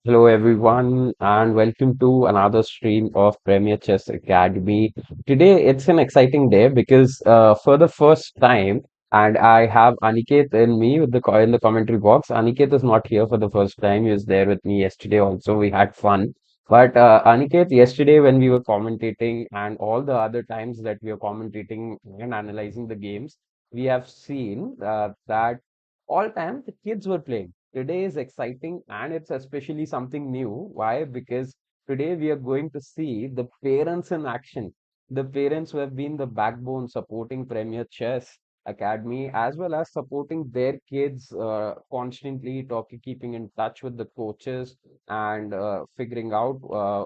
Hello, everyone, and welcome to another stream of Premier Chess Academy. Today, it's an exciting day because for the first time, and I have Aniket in me with in the commentary box. Aniket is not here for the first time. He was there with me yesterday also. We had fun. But Aniket, yesterday when we were commentating and all the other times that we are commentating and analyzing the games, we have seen that all time the kids were playing. Today is exciting and it's especially something new. Why? Because today we are going to see the parents in action. The parents who have been the backbone supporting Premier Chess Academy as well as supporting their kids constantly, keeping in touch with the coaches and figuring out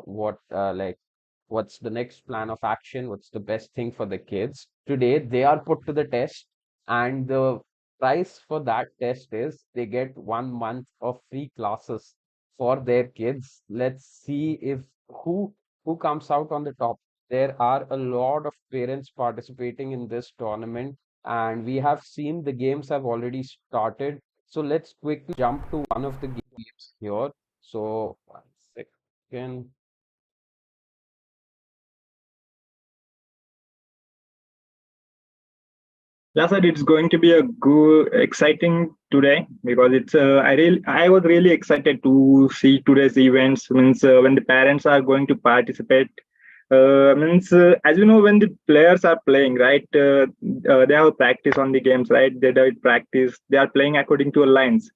what's the next plan of action, what's the best thing for the kids. Today, they are put to the test, and the price for that test is they get 1 month of free classes for their kids. Let's see if who who comes out on the top. There are a lot of parents participating in this tournament, and we have seen the games have already started. So let's quickly jump to one of the games here. So, 1 second. Yeah, sir, it's going to be a good, exciting today because I was really excited to see today's events. Means when the parents are going to participate. As you know, when the players are playing, right? They have practice on the games, right? They do practice. They are playing according to lines.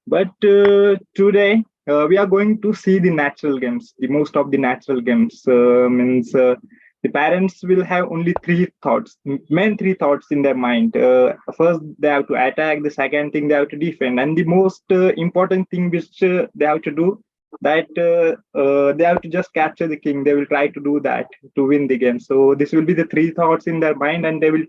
But today we are going to see the natural games, the most of the natural games. The parents will have only three thoughts, main three thoughts in their mind. First, they have to attack. The second thing, they have to defend, and the most important thing which they have to do that they have to just capture the king. They will try to do that to win the game. So this will be the three thoughts in their mind, and they will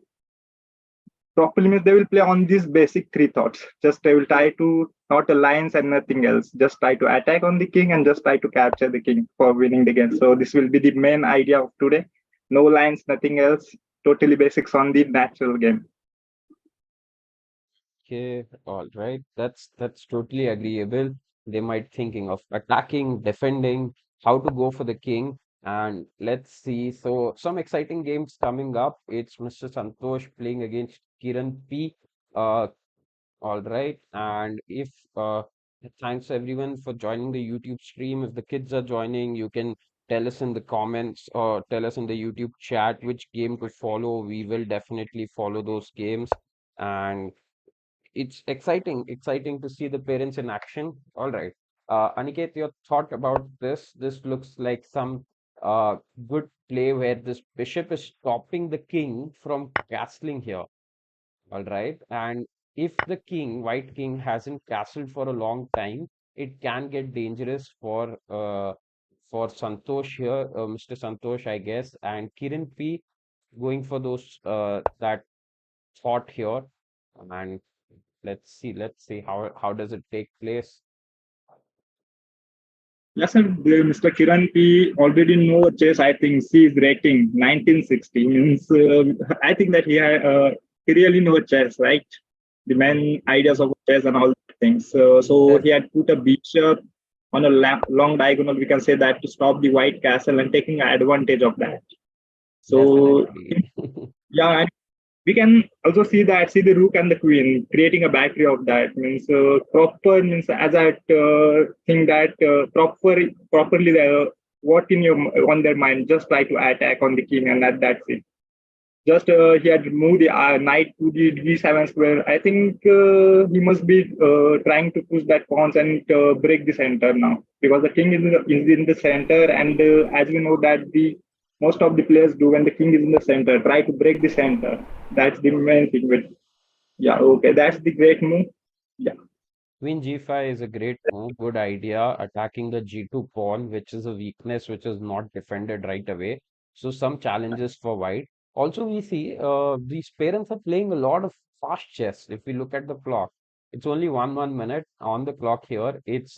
properly means they will play on these basic three thoughts. Just they will try to not alliance and nothing else. Just try to attack on the king and just try to capture the king for winning the game. So this will be the main idea of today. No lines, nothing else. Totally basics on the natural game. Okay, all right. That's totally agreeable. They might thinking of attacking, defending, how to go for the king, and let's see. So some exciting games coming up. It's Mr. Santosh playing against Kiran P. Uh, all right. And if thanks everyone for joining the YouTube stream. If the kids are joining, you can tell us in the comments or tell us in the YouTube chat which game to follow. We will definitely follow those games. And it's exciting to see the parents in action. All right. Aniket, your thought about this? This looks like some good play where this bishop is stopping the king from castling here. All right. And if the king, white king, hasn't castled for a long time, it can get dangerous for Santosh here, Mr. Santosh, I guess, and Kiran P going for those that thought here. And let's see how does it take place. Yes, sir. Mr. Kiran P already know chess. I think he is rating 1960 means. I think that he really know chess, right? The main ideas of chess and all things. So Def he had put a bishop on a long diagonal. We can say that to stop the white castle and taking advantage of that. So Definitely. yeah, we can also see the rook and the queen creating a battery of that means proper means as I think that properly what in your on their mind just try to attack on the king and that's it. Just he had moved the knight to the d7 square. I think he must be trying to push that pawns and break the center now because the king is in the center, and as we know that the most of the players do when the king is in the center, try to break the center. That's the main thing. With yeah, okay, that's the great move. Yeah. Queen g5 is a great move, good idea. Attacking the g2 pawn, which is a weakness which is not defended right away. So some challenges for white. Also, we see these parents are playing a lot of fast chess. If we look at the clock, it's only one minute on the clock here. It's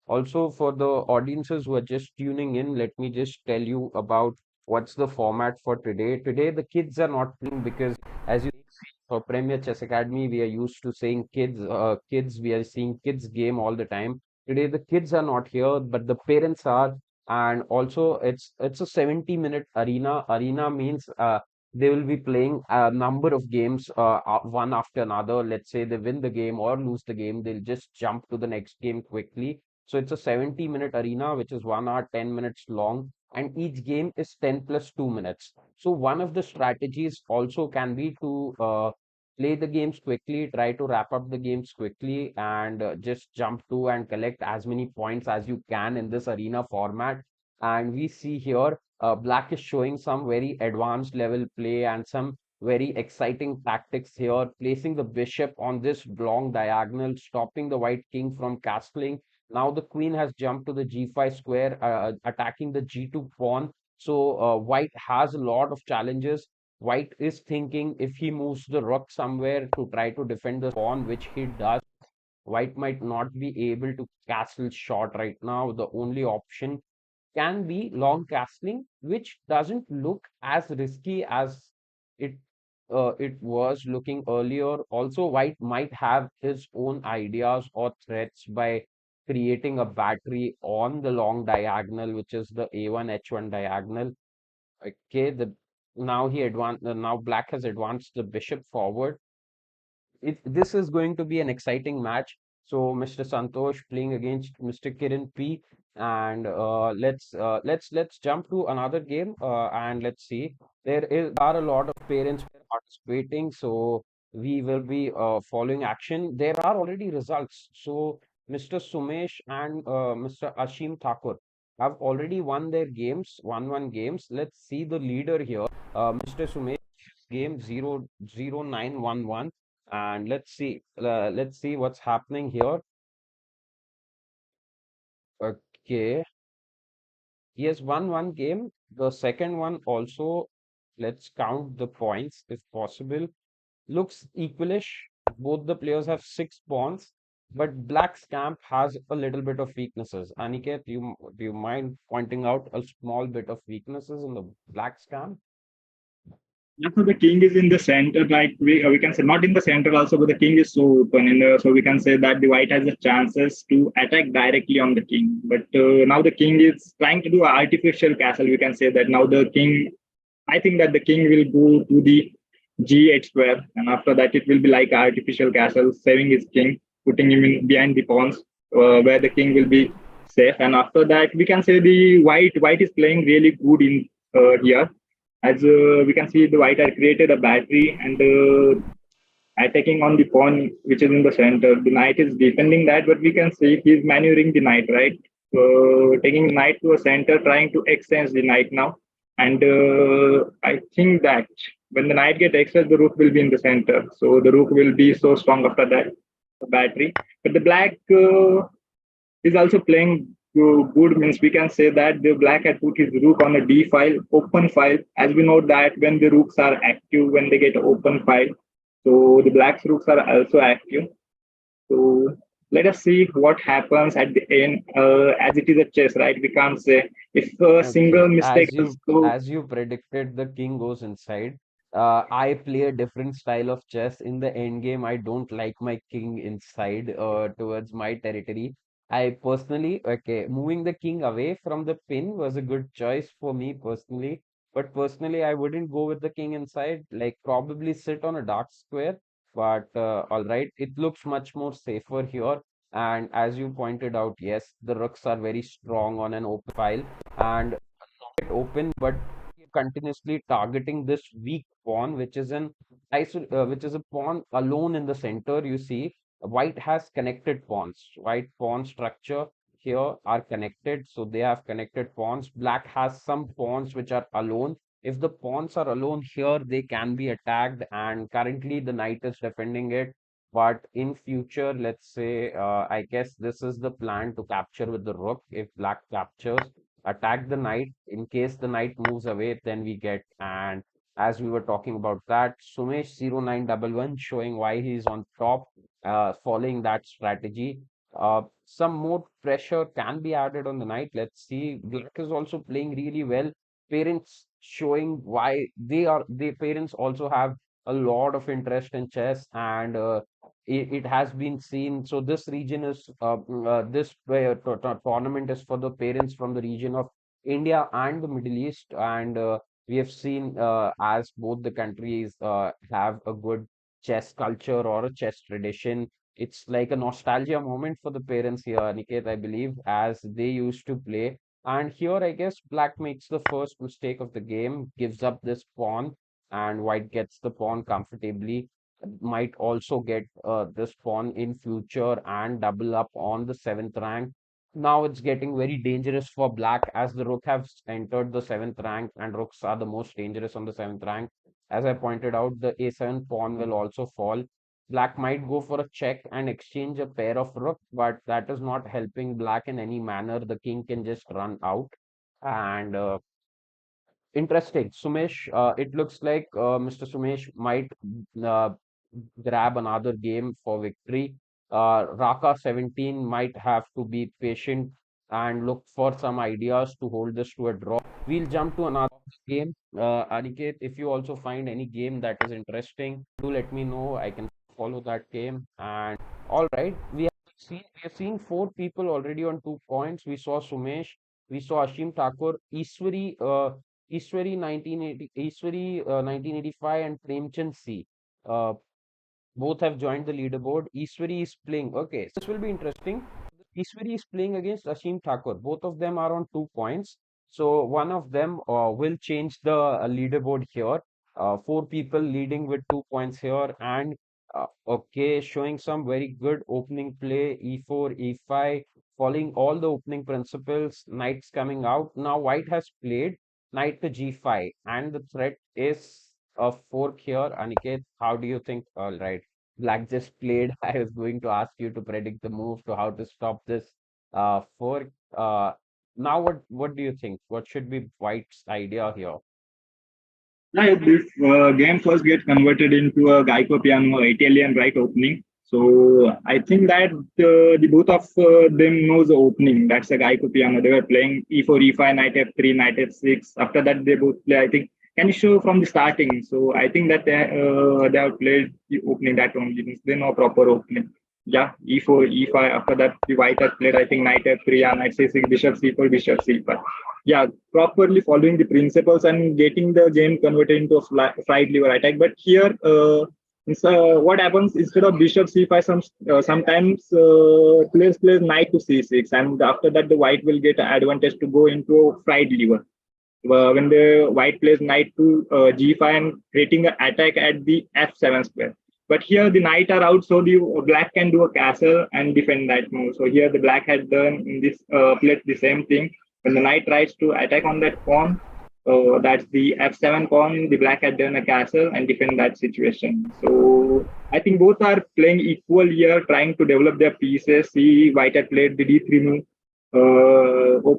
also for the audiences who are just tuning in. Let me just tell you about what's the format for today. Today, the kids are not playing because, as you for Premier Chess Academy, we are used to saying kids, we are seeing kids game all the time. Today the kids are not here, but the parents are. And also it's a 70-minute arena. Arena means they will be playing a number of games one after another. Let's say they win the game or lose the game, they'll just jump to the next game quickly. So it's a 70-minute arena, which is 1 hour 10 minutes long, and each game is 10 plus 2 minutes. So one of the strategies also can be to play the games quickly, try to wrap up the games quickly, and just jump to and collect as many points as you can in this arena format. And we see here, Black is showing some very advanced level play and some very exciting tactics here, placing the bishop on this long diagonal, stopping the white king from castling. Now the queen has jumped to the g5 square, attacking the g2 pawn. So white has a lot of challenges. White is thinking if he moves the rook somewhere to try to defend the pawn, which he does, white might not be able to castle short right now. The only option can be long castling, which doesn't look as risky as it it was looking earlier. Also, white might have his own ideas or threats by creating a battery on the long diagonal, which is the a1 h1 diagonal. Okay, the now he advanced. Now black has advanced the bishop forward. This is going to be an exciting match. So Mr. Santosh playing against Mr. Kiran P, and let's jump to another game, and let's see. Are a lot of parents participating, so we will be following action. There are already results. So Mr. Sumesh and Mr. Ashim Thakur have already won their games, 1-1 games. Let's see the leader here. Mr. Sumesh game 00911, and let's see what's happening here. Okay, he has won one game. The second one also, let's count the points if possible. Looks equalish. Both the players have 6 pawns, but Black's camp has a little bit of weaknesses. Aniket, do you mind pointing out a small bit of weaknesses in the Black's camp? Yeah, so the king is in the center, like we can say not in the center also, but the king is so open in the, so we can say that the white has the chances to attack directly on the king. But now the king is trying to do an artificial castle. We can say that now the king, I think that the king will go to the g8 square, and after that it will be like artificial castle, saving his king, putting him in behind the pawns, where the king will be safe. And after that, we can say the white is playing really good in here, as we can see the white had created a battery and attacking on the pawn which is in the center. The knight is defending that, but we can see he's maneuvering the knight, right? Taking the knight to a center, trying to exchange the knight now. And I think that when the knight gets exchanged, the rook will be in the center. So the rook will be so strong after that battery. But the black is also playing good, means we can say that the black had put his rook on a d file, open file, as we know that when the rooks are active, when they get open file, so the black's rooks are also active. So let us see what happens at the end, as it is a chess, right? We can't say if a single Okay, mistake also. as you predicted, the king goes inside. I play a different style of chess. In the end game, I don't like my king inside towards my territory. I personally, okay, moving the king away from the pin was a good choice for me personally. But personally, I wouldn't go with the king inside. Like probably sit on a dark square. But all right, it looks much more safer here. And as you pointed out, yes, the rooks are very strong on an open file and it open, but continuously targeting this weak pawn, which is which is a pawn alone in the center. You see, white has connected pawns. White pawn structure here are connected, so they have connected pawns. Black has some pawns which are alone. If the pawns are alone here, they can be attacked, and currently the knight is defending it. But in future, let's say, I guess this is the plan to capture with the rook. If black captures, attack the knight. In case the knight moves away, then we get. And as we were talking about that, Sumesh 0911 showing why he's on top, following that strategy. Some more pressure can be added on the knight. Let's see. Black is also playing really well. Parents showing why they parents also have a lot of interest in chess, and it has been seen. So this region is this tournament is for the parents from the region of India and the Middle East, and we have seen as both the countries have a good chess culture or a chess tradition. It's like a nostalgia moment for the parents here, Aniket, I believe, as they used to play. And here, I guess, Black makes the first mistake of the game, gives up this pawn, and White gets the pawn comfortably. Might also get this pawn in future and double up on the seventh rank. Now it's getting very dangerous for Black as the rook has entered the seventh rank, and rooks are the most dangerous on the seventh rank. As I pointed out, the a7 pawn will also fall. Black might go for a check and exchange a pair of rook, but that is not helping Black in any manner. The king can just run out. And interesting. Sumesh, it looks like Mr. Sumesh might uh, grab another game for victory. Raka 17 might have to be patient and look for some ideas to hold this to a draw. We'll jump to another game. Aniket, if you also find any game that is interesting, do let me know. I can follow that game. And all right, we have seen four people already on 2 points. We saw Sumesh, we saw Ashim Thakur, Iswari 1980, Iswari 1985, and Premchand C. Uh, both have joined the leaderboard. Iswari is playing. Okay, so this will be interesting. Iswari is playing against Ashim Thakur. Both of them are on 2 points. So one of them will change the leaderboard here. Four people leading with 2 points here. And okay, showing some very good opening play. E4, E5, following all the opening principles. Knights coming out. Now White has played knight to G5. And the threat is a fork here. Aniket, how do you think? All right. Black just played. I was going to ask you to predict the move to how to stop this fork. Now what do you think? What should be White's idea here? Yeah, this game first get converted into a Geico piano Italian right opening. So I think that the both of them knows the opening. That's a Geico piano. They were playing E4, E5, knight F3, knight F6. After that, they both play. I think can you show from the starting? So I think that they have played the opening that only means they know proper opening. Yeah, E4, E5. After that, the white has played. I think knight F3, yeah, knight C6, bishop C4, bishop C5. Yeah, properly following the principles and getting the game converted into a slide lever attack. But here, what happens instead of bishop c5, sometimes players plays knight to c6, and after that the white will get an advantage to go into a fried lever. When the white plays knight to g5 and creating an attack at the f7 square. But here the knight are out, so the black can do a castle and defend that move. So here the black has done in this plate the same thing. When the knight tries to attack on that pawn, that's the f7 pawn, the black had done a castle and defend that situation. So I think both are playing equal here, trying to develop their pieces. See, white had played the d3 move,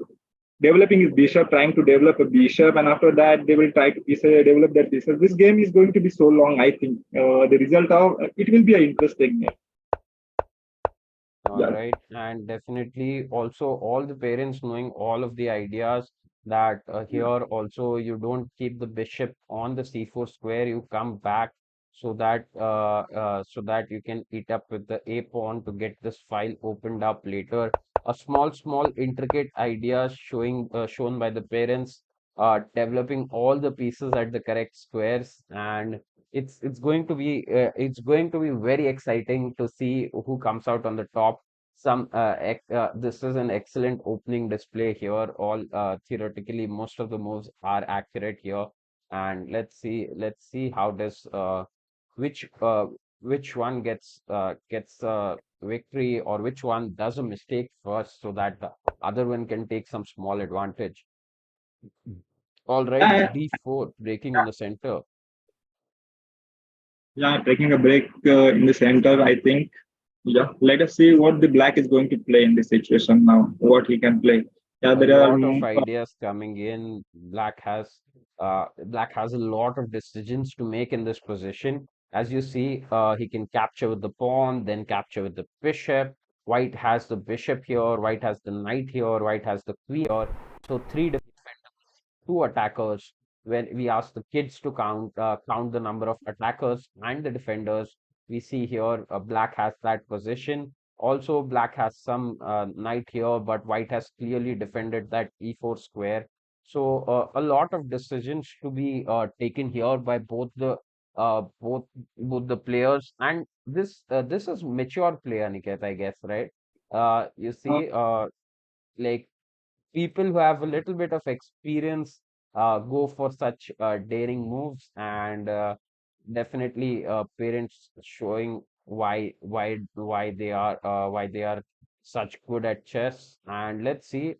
developing his bishop, trying to develop a bishop, and after that they will try to develop their pieces. This game is going to be so long. I think the result of it will be an interesting game. All Yeah. right, and definitely also all the parents knowing all of the ideas that here also you don't keep the bishop on the c4 square, you come back so that you can eat up with the a pawn to get this file opened up later. A small intricate ideas shown by the parents, developing all the pieces at the correct squares, and it's going to be very exciting to see who comes out on the top. This is an excellent opening display here. All theoretically, most of the moves are accurate here, and let's see how does which uh, which one gets victory, or which one does a mistake first, so that the other one can take some small advantage. All Yeah, right, D4 breaking in the center. yeah, taking a break in the center, I think. Yeah, let us see what the black is going to play in this situation now. What he can play. Yeah, A there are lot of ideas coming in. Black has a lot of decisions to make in this position. As you see, he can capture with the pawn, then capture with the bishop. White has the bishop here, white has the knight here, white has the queen here. So three two attackers. When we ask the kids to count the number of attackers and the defenders, We see here black has that position. Also, black has some knight here, but white has clearly defended that e4 square. So a lot of decisions to be taken here by uh, both both the players, and this is mature play, Aniket, I guess, right? You Uh, see, like people who have a little bit of experience go for such daring moves, and definitely parents showing why they are such good at chess. And let's see.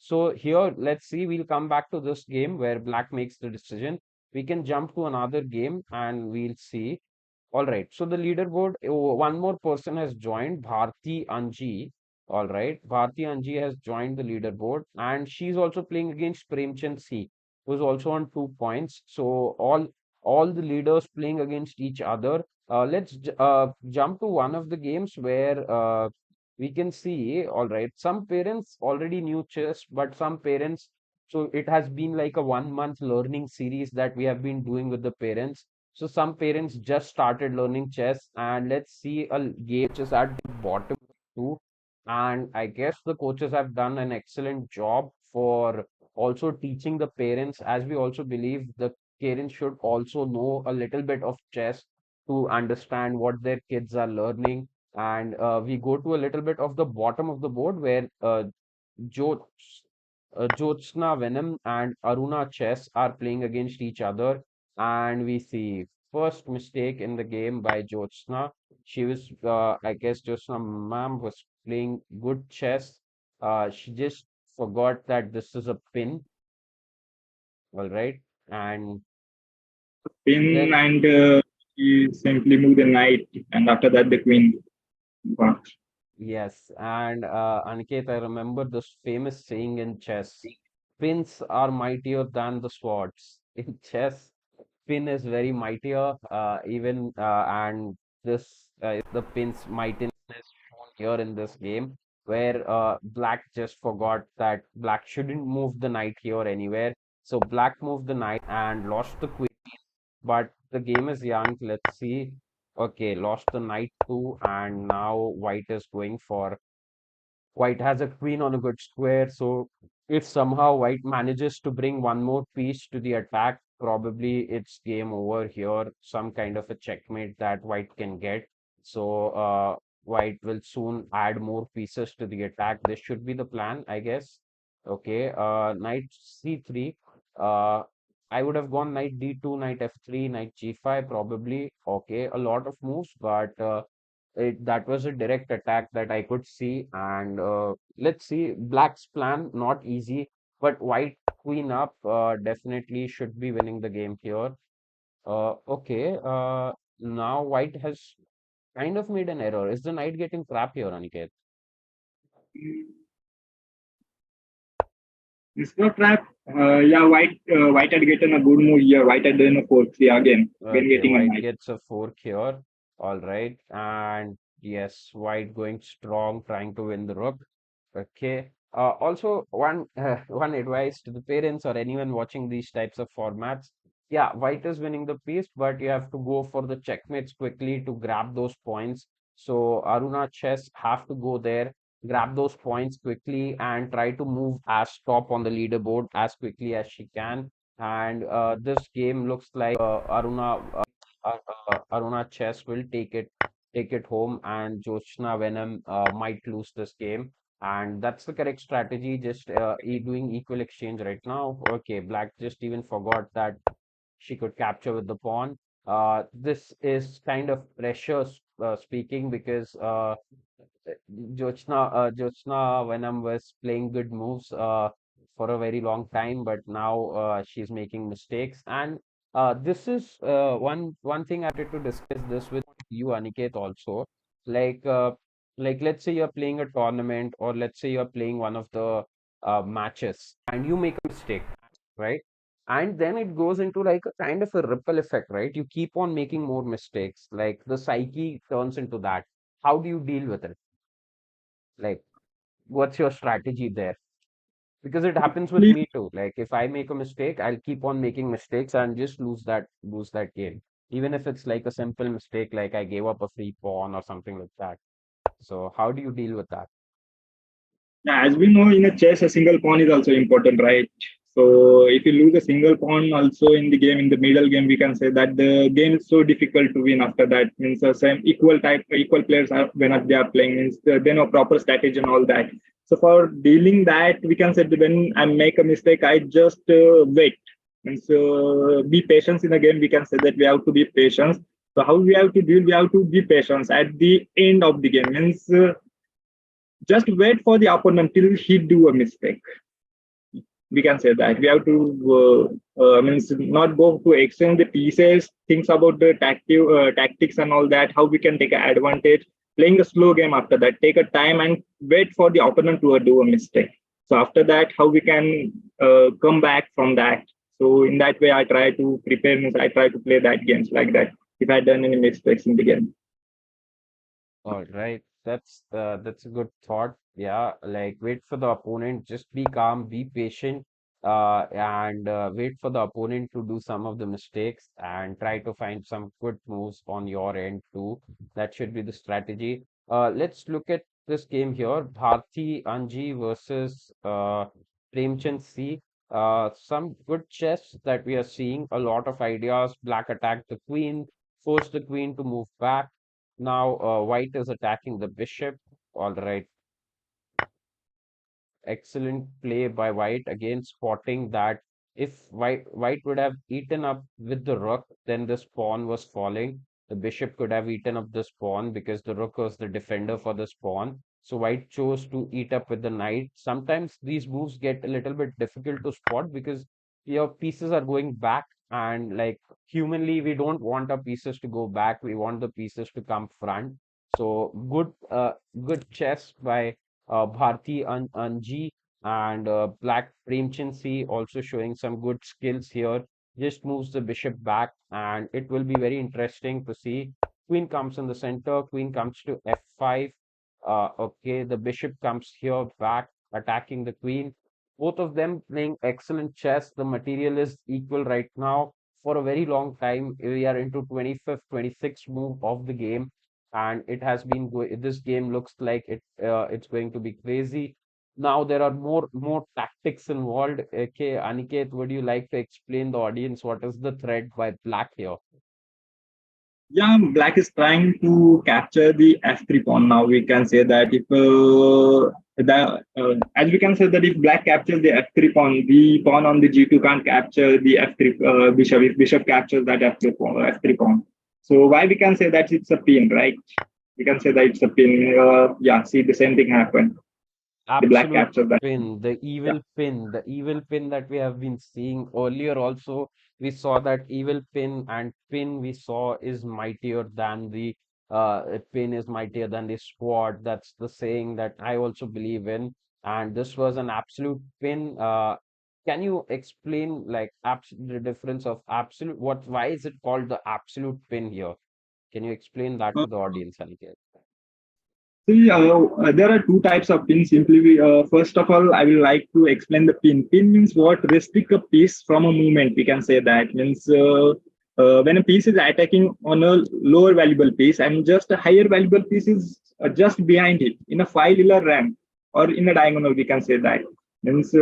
So here, let's see. We'll come back to this game where black makes the decision. We can jump to another game and we'll see. All right. So the leaderboard, one more person has joined, Bharti Anji. All right. Bharti Anji has joined the leaderboard, and she's also playing against Premchand C, who's also on 2 points. So all the leaders playing against each other. Let's jump to one of the games where we can see, all right, some parents already knew chess, but some parents, so it has been like a 1 month learning series that we have been doing with the parents. So some parents just started learning chess, and let's see a game which is at the bottom too. And I guess the coaches have done an excellent job for also teaching the parents, as we also believe the parents should also know a little bit of chess to understand what their kids are learning. And we go to a little bit of the bottom of the board where Jo Jyotsna Venom and Aruna Chess are playing against each other, and we see first mistake in the game by Jyotsna. She was, I guess, Jyotsna ma'am was playing good chess. She just forgot that this is a pin, all right, and Pin, then and he simply move the knight, and after that the queen. Wow. yes, and Aniket, I remember this famous saying in chess: pins are mightier than the swords. In chess, pin is very mightier, even and this is the pin's mightiness shown here in this game, where black just forgot that black shouldn't move the knight here anywhere. So black moved the knight and lost the queen, but the game is young. Let's see. Okay, lost the knight too, and now white is going for white has a queen on a good square, so if somehow white manages to bring one more piece to the attack, probably it's game over here. Some kind of a checkmate that white can get. So white will soon add more pieces to the attack. This should be the plan, I guess. Okay, knight c3. Uh, I would have gone knight d2, knight f3, knight g5, probably. Okay, a lot of moves, but that was a direct attack that I could see. And let's see, black's plan not easy, but white queen up definitely should be winning the game here. Okay, now white has kind of made an error. Is the knight getting trapped here, Aniket? It's not trap. Yeah, white had gotten a good move here. White had done a 4-3 again Okay, getting a white knight. gets a fork here. All right, and yes, white going strong, trying to win the rook. Okay. Also, one one advice to the parents or anyone watching these types of formats. Yeah, white is winning the piece, but you have to go for the checkmates quickly to grab those points. So Aruna Chess have to go there, grab those points quickly, and try to move as top on the leaderboard as quickly as she can. And this game looks like Aruna Chess will take it home, and Jyotsna Venom might lose this game. And that's the correct strategy, just doing equal exchange right now. Okay, black just even forgot that she could capture with the pawn. This is kind of pressure speaking, because Jyotsna Venom was playing good moves for a very long time, but now she's making mistakes. And this is one thing I wanted to discuss this with you, Aniket, also. Like let's say you're playing a tournament, or let's say you're playing one of the matches, and you make a mistake, right? And then it goes into like a kind of a ripple effect, right? You keep on making more mistakes, like the psyche turns into that. How do you deal with it? Like, what's your strategy there? Because it happens with Please, me too. Like, if I make a mistake, I'll keep on making mistakes and just lose that game. even if it's like a simple mistake, like I gave up a free pawn or something like that. So how do you deal with that? Yeah, as we know, in a chess, a single pawn is also important, right? So if you lose a single pawn also in the game, in the middle game, we can say that the game is so difficult to win after that. Means the same equal players are when they are playing, means they know proper strategy and all that. So for dealing that, we can say that when I make a mistake, I just wait. Means be patient in the game. We can say that we have to be patient. So how we have to deal? We have to be patient at the end of the game. Means just wait for the opponent till he do a mistake. We can say that we have to means not go to exchange the pieces, things about the tactics and all that, how we can take advantage, playing a slow game. After that, take a time and wait for the opponent to do a mistake. So after that, how we can come back from that. So in that way, I try to prepare, means I try to play that games like that if I done any mistakes in the game. All right, that's a good thought. Yeah, like wait for the opponent, just be calm, be patient, and wait for the opponent to do some of the mistakes and try to find some good moves on your end too. That should be the strategy. Let's look at this game here. Bharti Anji versus Premchand C. Some good chess that we are seeing. A lot of ideas. Black attack the queen, force the queen to move back. Now, white is attacking the bishop. All right. Excellent play by white, again spotting that if white would have eaten up with the rook, then this pawn was falling. The bishop could have eaten up this pawn because the rook was the defender for this pawn. So white chose to eat up with the knight. Sometimes these moves get a little bit difficult to spot because your pieces are going back, and like humanly we don't want our pieces to go back. We want the pieces to come front. So good chess by Bharti Anji and Black Premchansi also showing some good skills here. Just moves the bishop back, and it will be very interesting to see. Queen comes in the center, queen comes to f5. Okay, the bishop comes here back, attacking the queen. Both of them playing excellent chess. The material is equal right now. For a very long time, we are into 25th, 26th move of the game, and it has been this game looks like it's going to be crazy. Now there are more tactics involved. Okay, Aniket, would you like to explain the audience what is the threat by black here? Yeah, black is trying to capture the f3 pawn. Now we can say that if as we can say that if black captures the f3 pawn, the pawn on the g2 can't capture the f3 bishop. If bishop captures that f3 pawn, so why we can say that it's a pin, right? We can say that it's a pin. Yeah, see the same thing happen. The black Absolute captures that. pin, Yeah. the evil pin that we have been seeing earlier also. We saw that evil pin, and pin we saw is mightier than the pin is mightier than the sword. That's the saying that I also believe in. And this was an absolute pin. Can you explain like the difference of absolute? Why is it called the absolute pin here? Can you explain that Uh, to the audience, Aniket? See, there are two types of pins. Simply, first of all, I will like to explain the pin. Pin means what? Restrict a piece from a movement. We can say that means when a piece is attacking on a lower valuable piece and just a higher valuable piece is just behind it in a five-pillar rank or in a diagonal. We can say that means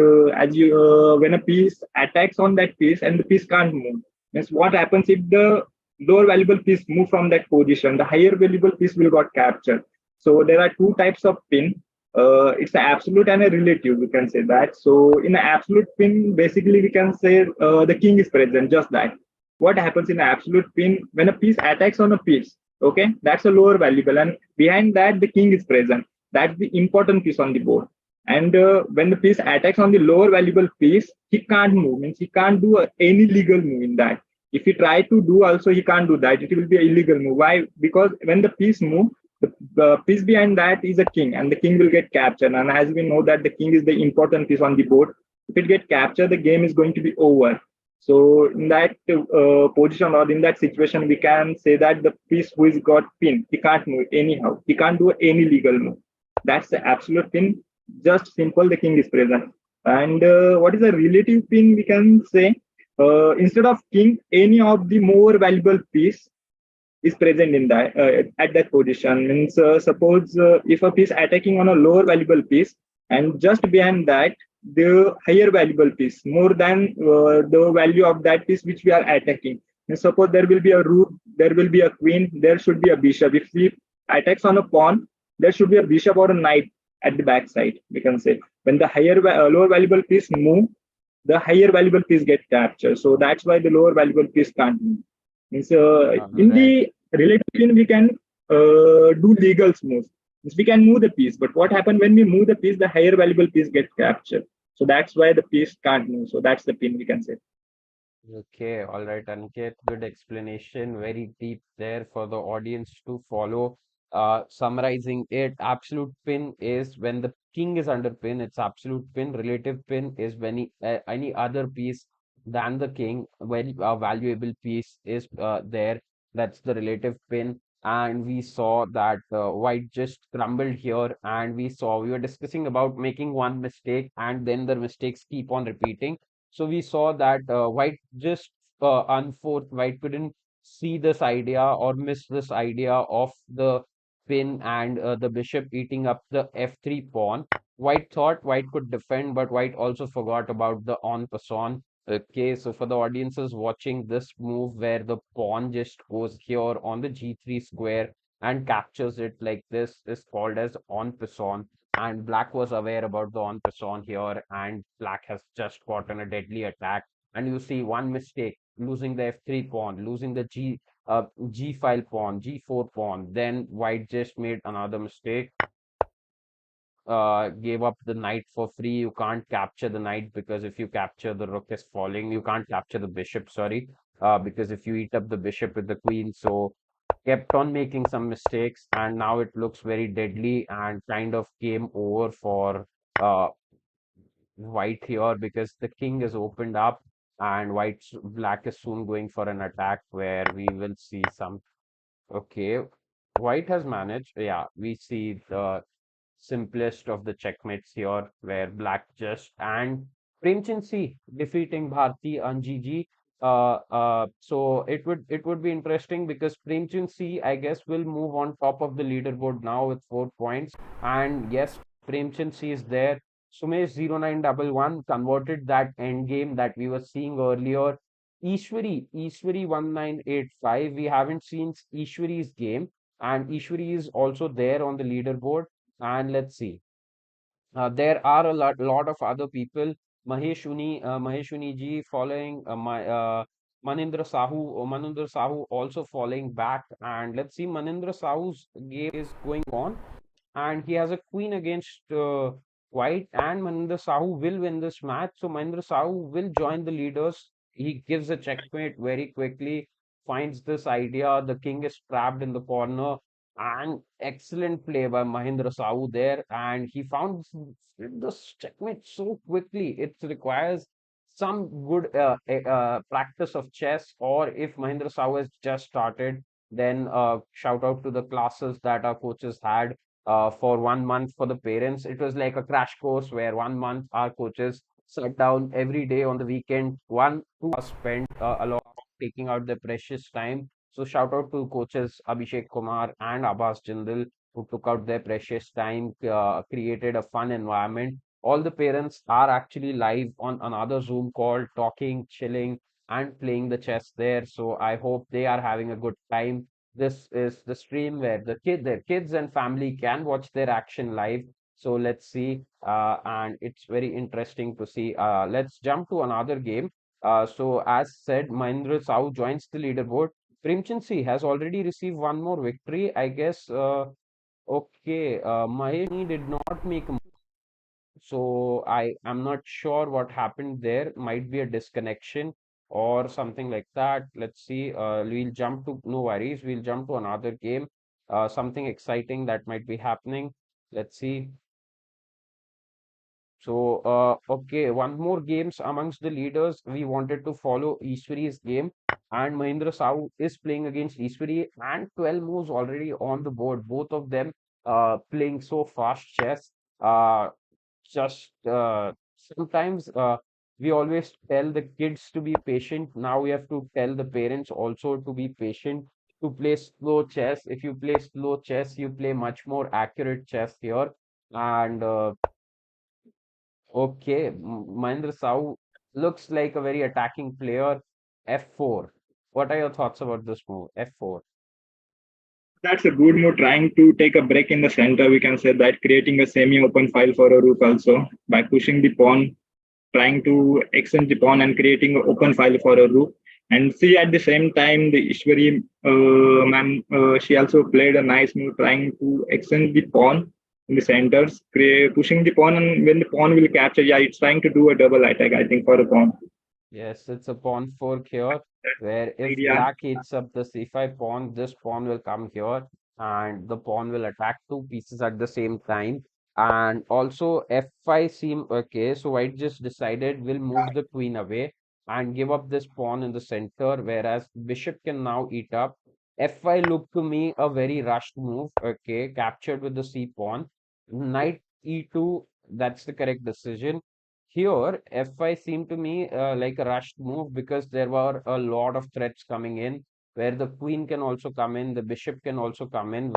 as you when a piece attacks on that piece and the piece can't move. Means what happens if the lower valuable piece move from that position? The higher valuable piece will got captured. So there are two types of pin. It's an absolute and a relative. We can say that. So in an absolute pin, basically we can say the king is present. Just that. What happens in an absolute pin when a piece attacks on a piece? Okay, that's a lower valuable, and behind that the king is present. That's the important piece on the board. And when the piece attacks on the lower valuable piece, he can't move. Means he can't do any legal move in that. If he try to do also, he can't do that. It will be an illegal move. Why? Because when the piece move, the piece behind that is a king, and the king will get captured. And as we know that the king is the important piece on the board, if it get captured, the game is going to be over. So in that position or in that situation, we can say that the piece who is got pin, he can't move anyhow. He can't do any legal move. That's the absolute pin. Just simple, the king is present. And what is a relative pin? We can say instead of king, any of the more valuable piece is present in that at that position. Means suppose if a piece attacking on a lower valuable piece, and just behind that the higher valuable piece more than the value of that piece which we are attacking. And suppose there will be a rook, there will be a queen, there should be a bishop. If we attacks on a pawn, there should be a bishop or a knight at the back side. We can say when the lower valuable piece move, the higher valuable piece get captured. So that's why the lower valuable piece can't move. Means in Right. the relative pin we can do legal moves. Means we can move the piece, but what happens when we move the piece, the higher valuable piece gets captured. So that's why the piece can't move. So that's the pin we can say. Okay, all right, Aniket. Good explanation. Very deep there for the audience to follow. Summarizing it, absolute pin is when the king is under pin, it's absolute pin. Relative pin is when any other piece than the king, when a valuable piece is there, that's the relative pin. And we saw that white just crumbled here, and we were discussing about making one mistake, and then the mistakes keep on repeating. So we saw that White just unforced. White couldn't see this idea or miss this idea of the pin and the bishop eating up the f3 pawn. White thought White could defend, but White also forgot about the en passant. Okay, so for the audiences watching this move where the pawn just goes here on the g3 square and captures it like this is called as en passant, and black was aware about the en passant here, and black has just gotten a deadly attack. And you see one mistake, losing the f3 pawn, losing the g file pawn, g4 pawn. Then white just made another mistake, gave up the knight for free. You can't capture the knight because if you capture, the rook is falling. You can't capture the bishop, sorry, because if you eat up the bishop with the queen. So kept on making some mistakes, and now it looks very deadly and kind of game over for uh, white here because the king is opened up, and black is soon going for an attack where we will see some. Okay, white has managed. Yeah, we see the simplest of the checkmates here, where black just and Premchansi defeating Bharti Anjiji. So it would be interesting because Premchansi, I guess, will move on top of the leaderboard now with 4 points. And yes, Premchansi is there. Sumesh 0911 converted that end game that we were seeing earlier. Ishwari 1985. We haven't seen Ishwari's game, and Ishwari is also there on the leaderboard. And let's see. There are a lot of other people. Maheshuni ji following Manindra Sahu also falling back. And let's see, Manindra Sahu's game is going on, and he has a queen against white, and Mahendra Sahu will win this match. So Mahendra Sahu will join the leaders. He gives a checkmate very quickly, finds this idea. The king is trapped in the corner, and excellent play by Mahendra Sahu there. And he found this checkmate so quickly. It requires some good practice of chess, or if Mahendra Sahu has just started, then shout out to the classes that our coaches had for 1 month for the parents. It was like a crash course where 1 month our coaches sat down every day on the weekend, 1 2 hours spent along taking out their precious time. So shout out to coaches Abhishek Kumar and Abbas Jindal who took out their precious time, created a fun environment. All the parents are actually live on another Zoom call, talking, chilling, and playing the chess there. So I hope they are having a good time. This is the stream where their kids and family can watch their action live. So let's see, and it's very interesting to see. Let's jump to another game. So as said, Mahindra Sahu joins the leaderboard. Primchansi has already received one more victory, I guess. Okay, Mahesh did not make a, so I am not sure what happened there. Might be a disconnection or something like that. Let's see. We'll jump to, no worries. We'll jump to another game. Something exciting that might be happening. Let's see. So, okay, one more games amongst the leaders. We wanted to follow Ishwari's game, and Mahindra Sahu is playing against Ishwari, and 12 moves already on the board. Both of them playing so fast chess. Just sometimes. We always tell the kids to be patient. Now we have to tell the parents also to be patient, to play slow chess. If you play slow chess, you play much more accurate chess here. And okay, Mahendra Sahu looks like a very attacking player. F4. What are your thoughts about this move? F4. That's a good move. Trying to take a break in the center, we can say that, creating a semi-open file for a rook also by pushing the pawn, trying to extend the pawn and creating an open file for a rook. And see, at the same time, the Ishwari ma'am, she also played a nice move, trying to extend the pawn in the centers, pushing the pawn, and when the pawn will capture, yeah, it's trying to do a double attack, I think, for a pawn. Yes, it's a pawn fork here, That's where the if idea. black eats up the c5 pawn, this pawn will come here, and the pawn will attack two pieces at the same time. And also f5 seem okay, so white just decided we'll move the queen away and give up this pawn in the center, whereas bishop can now eat up. F5 looked to me a very rushed move, okay, captured with the c pawn. Knight e2, that's the correct decision. Here, F5 seemed to me like a rushed move because there were a lot of threats coming in, where the queen can also come in, the bishop can also come in,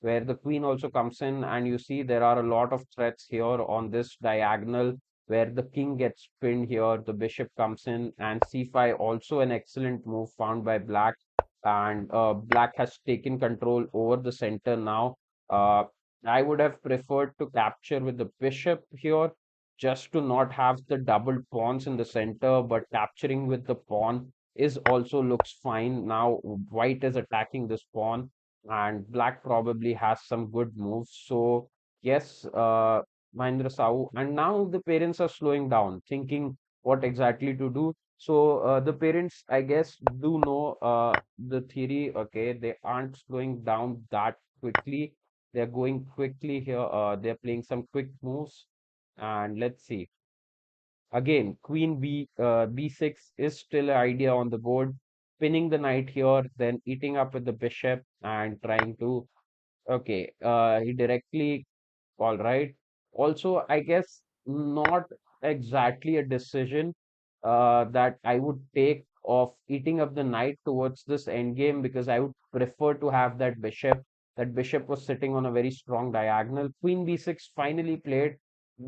where the queen also comes in, and you see there are a lot of threats here on this diagonal, where the king gets pinned here, the bishop comes in, and c5 also an excellent move found by black, and black has taken control over the center now. Uh, I would have preferred to capture with the bishop here just to not have the double pawns in the center, but capturing with the pawn is also looks fine. Now white is attacking this pawn, and black probably has some good moves. So yes, Mahendra Sahu, and now the parents are slowing down, thinking what exactly to do. So the parents, I guess, do know the theory. Okay, they aren't slowing down that quickly. They're going quickly here. They're playing some quick moves, and let's see. Again, queen b6 is still an idea on the board. Pinning the knight here, then eating up with the bishop and trying to. Okay, he directly. All right. Also, I guess not exactly a decision that I would take of eating up the knight towards this endgame, because I would prefer to have that bishop. That bishop was sitting on a very strong diagonal. Queen b6 finally played.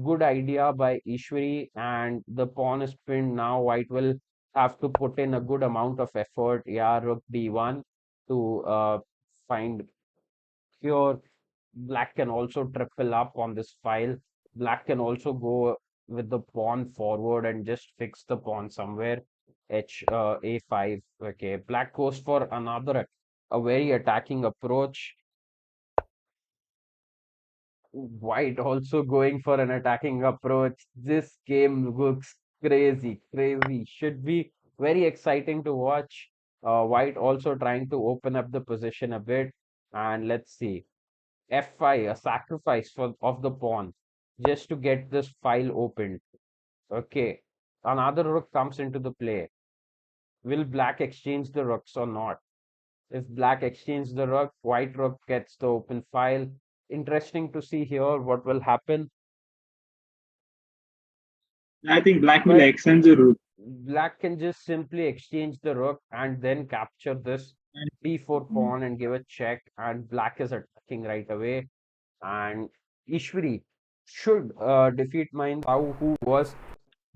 Good idea by Ishwari, and the pawn is pinned now. White will have to put in a good amount of effort. Yeah, rook d1 to find here. Black can also triple up on this file. Black can also go with the pawn forward and just fix the pawn somewhere. A5. Okay, black goes for another, a very attacking approach. White also going for an attacking approach. This game looks crazy, crazy. Should be very exciting to watch. White also trying to open up the position a bit. And let's see. F5, a sacrifice of the pawn just to get this file opened. Okay. Another rook comes into the play. Will black exchange the rooks or not? If black exchanges the rook, white rook gets the open file. Interesting to see here what will happen. I think black will But extend the rook. black can just simply exchange the rook and then capture this d4 pawn and give a check, and black is attacking right away. And Ishwari should defeat Mahendra, who was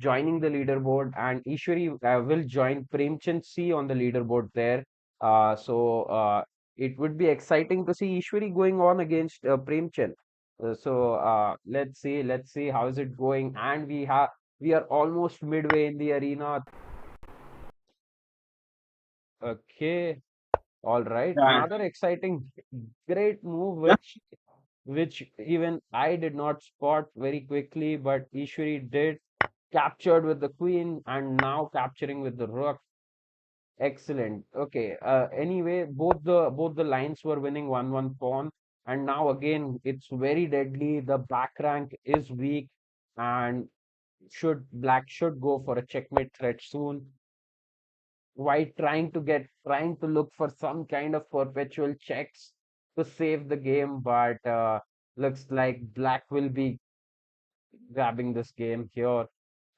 joining the leaderboard, and Ishwari will join Premchand C on the leaderboard there. So it would be exciting to see Ishwari going on against Premchand. Let's see how is it going, and we are almost midway in the arena. Okay, all right, Yeah, another exciting, great move, yeah. which even I did not spot very quickly, but Ishwari did. Captured with the queen and now capturing with the rook. Excellent. Okay. Anyway, both the lines were winning 1-1 pawn, and now again it's very deadly. The back rank is weak, and should black should go for a checkmate threat soon. White trying to look for some kind of perpetual checks to save the game, but looks like black will be grabbing this game here.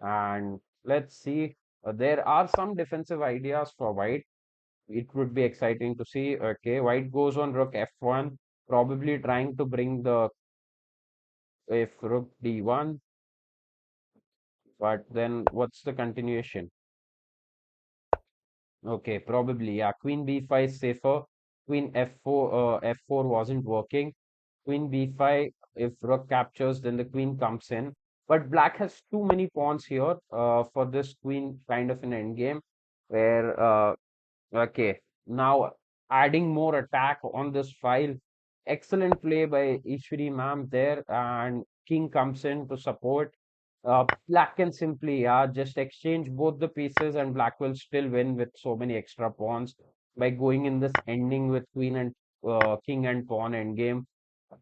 And let's see. There are some defensive ideas for white. It would be exciting to see. Okay, white goes on rook f1, probably trying to bring the if rook d1, but then what's the continuation? Okay, probably, yeah. Queen b5 is safer. Queen f4 wasn't working. Queen b5, if rook captures, then the queen comes in. But black has too many pawns here for this queen kind of an endgame where okay, now adding more attack on this file. Excellent play by Ishwari ma'am there, and king comes in to support. Black can simply just exchange both the pieces, and black will still win with so many extra pawns by going in this ending with queen and king and pawn endgame.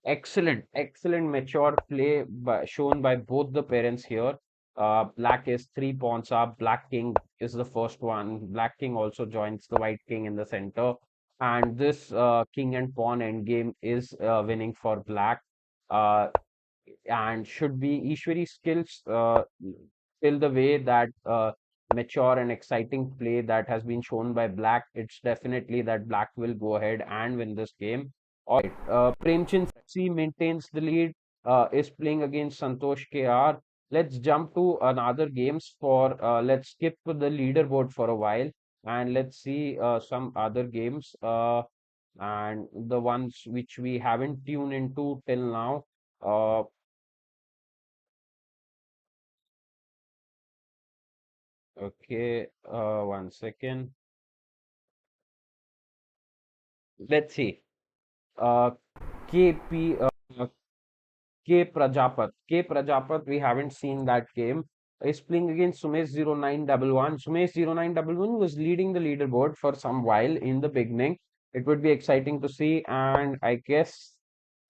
Excellent, excellent mature play shown by both the parents here. Black is three pawns up. Black king is the first one. Black king also joins the white king in the center. And this king and pawn endgame is winning for black. Uh, and should be Ishwari skills till the way that mature and exciting play that has been shown by black. It's definitely that black will go ahead and win this game. All right, Premchand C maintains the lead, is playing against Santosh KR. Let's jump to another games for, let's skip to the leaderboard for a while and let's see some other games and the ones which we haven't tuned into till now. Uh, okay, 1 second. Let's see. Uh, KP. K Prajapat. K Prajapat, we haven't seen that game. Is playing against Sumesh 0911. Sumesh 0911 was leading the leaderboard for some while in the beginning. It would be exciting to see, and I guess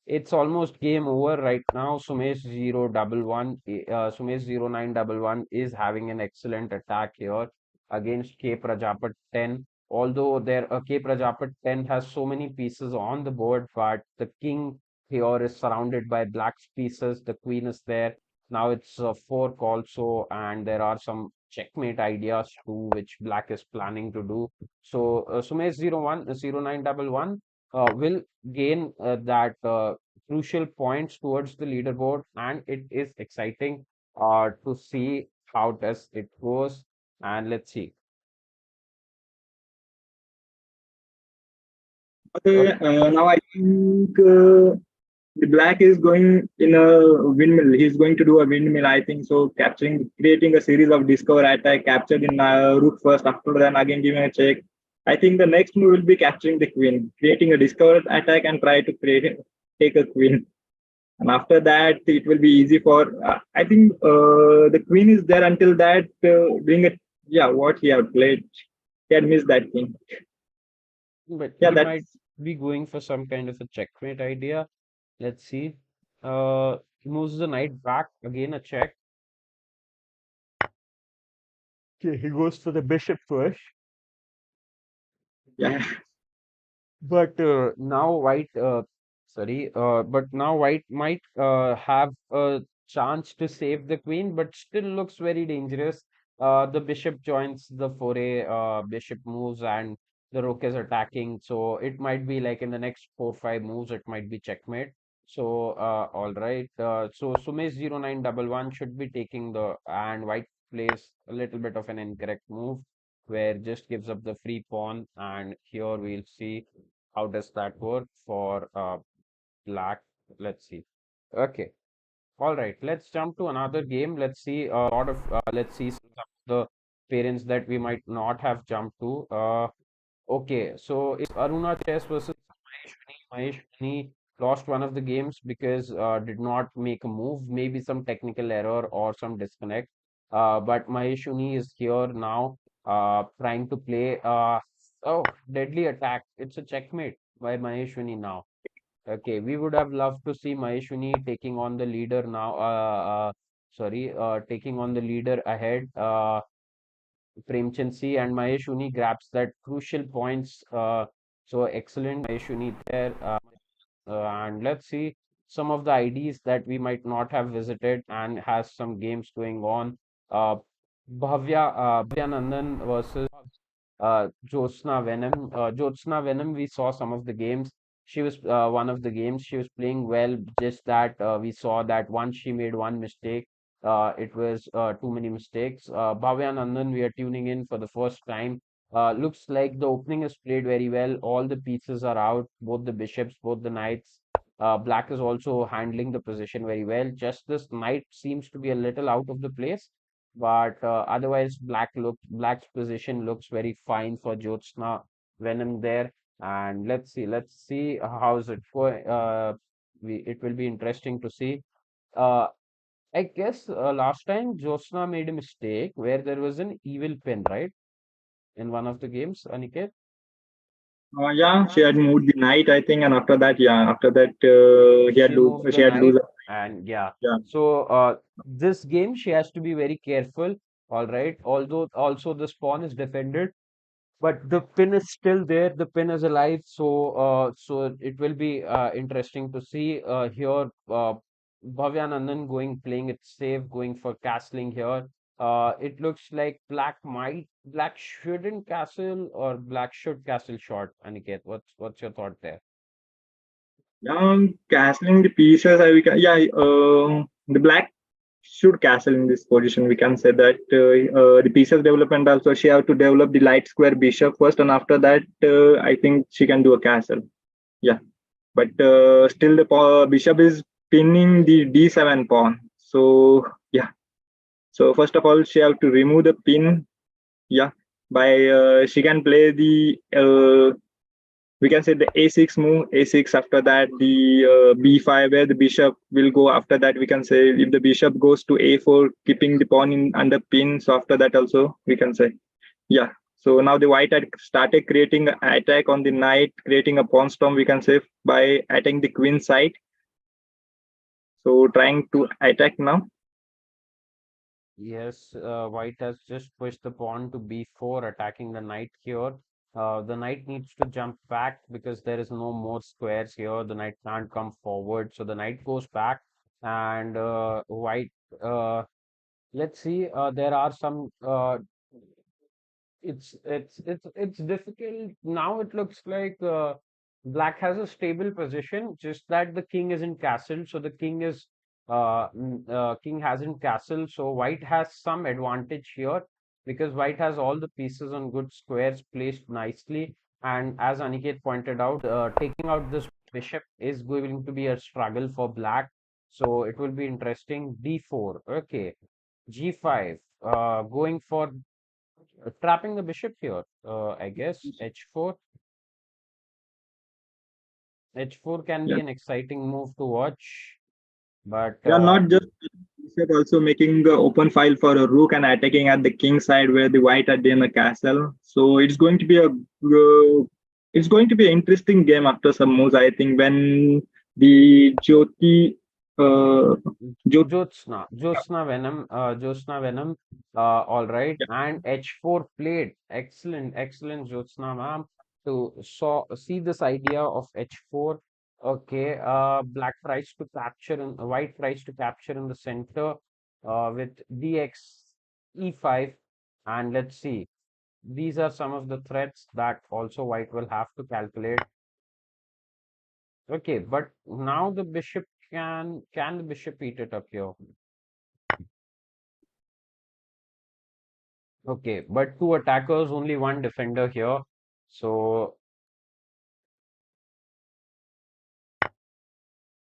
it's almost game over right now. Sumesh 0911 is having an excellent attack here against K Prajapat 10. Although there K Prajapat 10 has so many pieces on the board, but the king here is surrounded by black pieces. The queen is there. Now it's a fork also, and there are some checkmate ideas too, which black is planning to do. So Sumesh 0911 will gain that crucial points towards the leaderboard, and it is exciting to see how does it goes. And let's see. Okay, now I think the black is going in a windmill. He's going to do a windmill, I think so, creating a series of discover attack, captured in rook first, after that again giving a check. I think the next move will be capturing the queen, creating a discover attack and try to take a queen. And after that, it will be easy for, I think the queen is there until that, doing it. Yeah, what he had played. He had missed that king. But Yeah, he might that's be going for some kind of a checkmate idea. Let's see. He moves the knight back, again a check. Okay, he goes for the bishop first. yeah. But now white might have a chance to save the queen, but still looks very dangerous. The bishop joins the foray, bishop moves, and the rook is attacking. So it might be like in the next 4 5 moves, it might be checkmate. So all right. So Sumesh 0911 should be taking the, and white plays a little bit of an incorrect move where just gives up the free pawn, and here we'll see how does that work for black. Let's see. Okay, all right, let's jump to another game. Let's see a lot of let's see some of the parents that we might not have jumped to. Okay, so it's Aruna Chess versus Maheshwari. Maheshwari lost one of the games because did not make a move, maybe some technical error or some disconnect. But Maheshwari is here now, trying to play. Oh, deadly attack! It's a checkmate by Maheshwari now. Okay, we would have loved to see Maheshwari taking on the leader now. Taking on the leader ahead. Premchansi and Maheshuni grabs that crucial points. So excellent Maheshuni there. And let's see some of the IDs that we might not have visited and has some games going on. Uh, Bhavya Nandan versus Jyotsna Venom. Jyotsna Venom, we saw some of the games. She was one of the games. She was playing well. Just that we saw that once she made one mistake, it was too many mistakes. Bhavya Nandan, we are tuning in for the first time. Looks like the opening is played very well. All the pieces are out, both the bishops, both the knights. Black is also handling the position very well. Just this knight seems to be a little out of the place, but otherwise black's position looks very fine for Jyotsna Venom there. And let's see how's it going. It will be interesting to see. Uh, I guess last time Jyotsna made a mistake where there was an evil pin, right? In one of the games, Aniket. Yeah, she had moved the knight, I think, and after that, yeah, after that, She moved she the had lose. knight, and yeah. Yeah, So this game she has to be very careful. All right. Although also the pawn is defended, but the pin is still there. The pin is alive. So it will be interesting to see here. Bhavya Nandan playing it safe, going for castling here. It looks like black shouldn't castle, or black should castle short. Aniket, what's your thought there? yeah, castling the pieces. Yeah, the black should castle in this position. We can say that the pieces development also she have to develop the light square bishop first, and after that, I think she can do a castle. Yeah, but still the bishop is pinning the d7 pawn. So yeah, so first of all she have to remove the pin. Yeah, by she can play the we can say the a6 move, a6. After that the b5 where the bishop will go. After that we can say if the bishop goes to a4 keeping the pawn in under pin, so after that also we can say yeah. So now the white had started creating an attack on the knight, creating a pawn storm, we can say, by attacking the queen side. So trying to attack now. Yes, white has just pushed the pawn to b4, attacking the knight here. The knight needs to jump back because there is no more squares here. The knight can't come forward, so the knight goes back, and white. Uh, let's see. There are some it's difficult now. It looks like black has a stable position, just that the king isn't castled. So the king hasn't castled, so white has some advantage here because white has all the pieces on good squares placed nicely. And as Aniket pointed out, taking out this bishop is going to be a struggle for black, so it will be interesting. D4, okay. G5, going for trapping the bishop here. I guess h4. H4 can Yeah, be an exciting move to watch, but yeah, not just bishop, also making the open file for a rook and attacking at the king side where the white had in a castle. So it's going to be an interesting game after some moves. I think when the uh, Jyoti, Jyotsna Venom. All right, and H4 played. Excellent, excellent, Jyotsna ma'am. To see this idea of H4. Okay, black tries to capture and white tries to capture in the center with DX E5, and let's see. These are some of the threats that also white will have to calculate. Okay, but now the bishop can the bishop eat it up here? Okay, but two attackers, only one defender here. So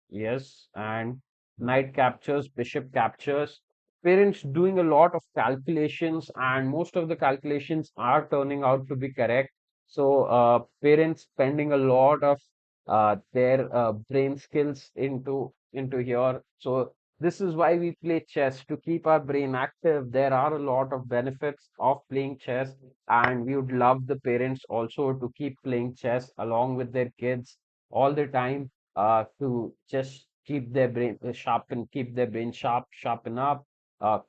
yes, and knight captures, bishop captures. Parents doing a lot of calculations, and most of the calculations are turning out to be correct. So, parents spending a lot of their brain skills into here. So this is why we play chess, to keep our brain active. There are a lot of benefits of playing chess, and we would love the parents also to keep playing chess along with their kids all the time, to just keep their brain sharpen, keep their brain sharpen up.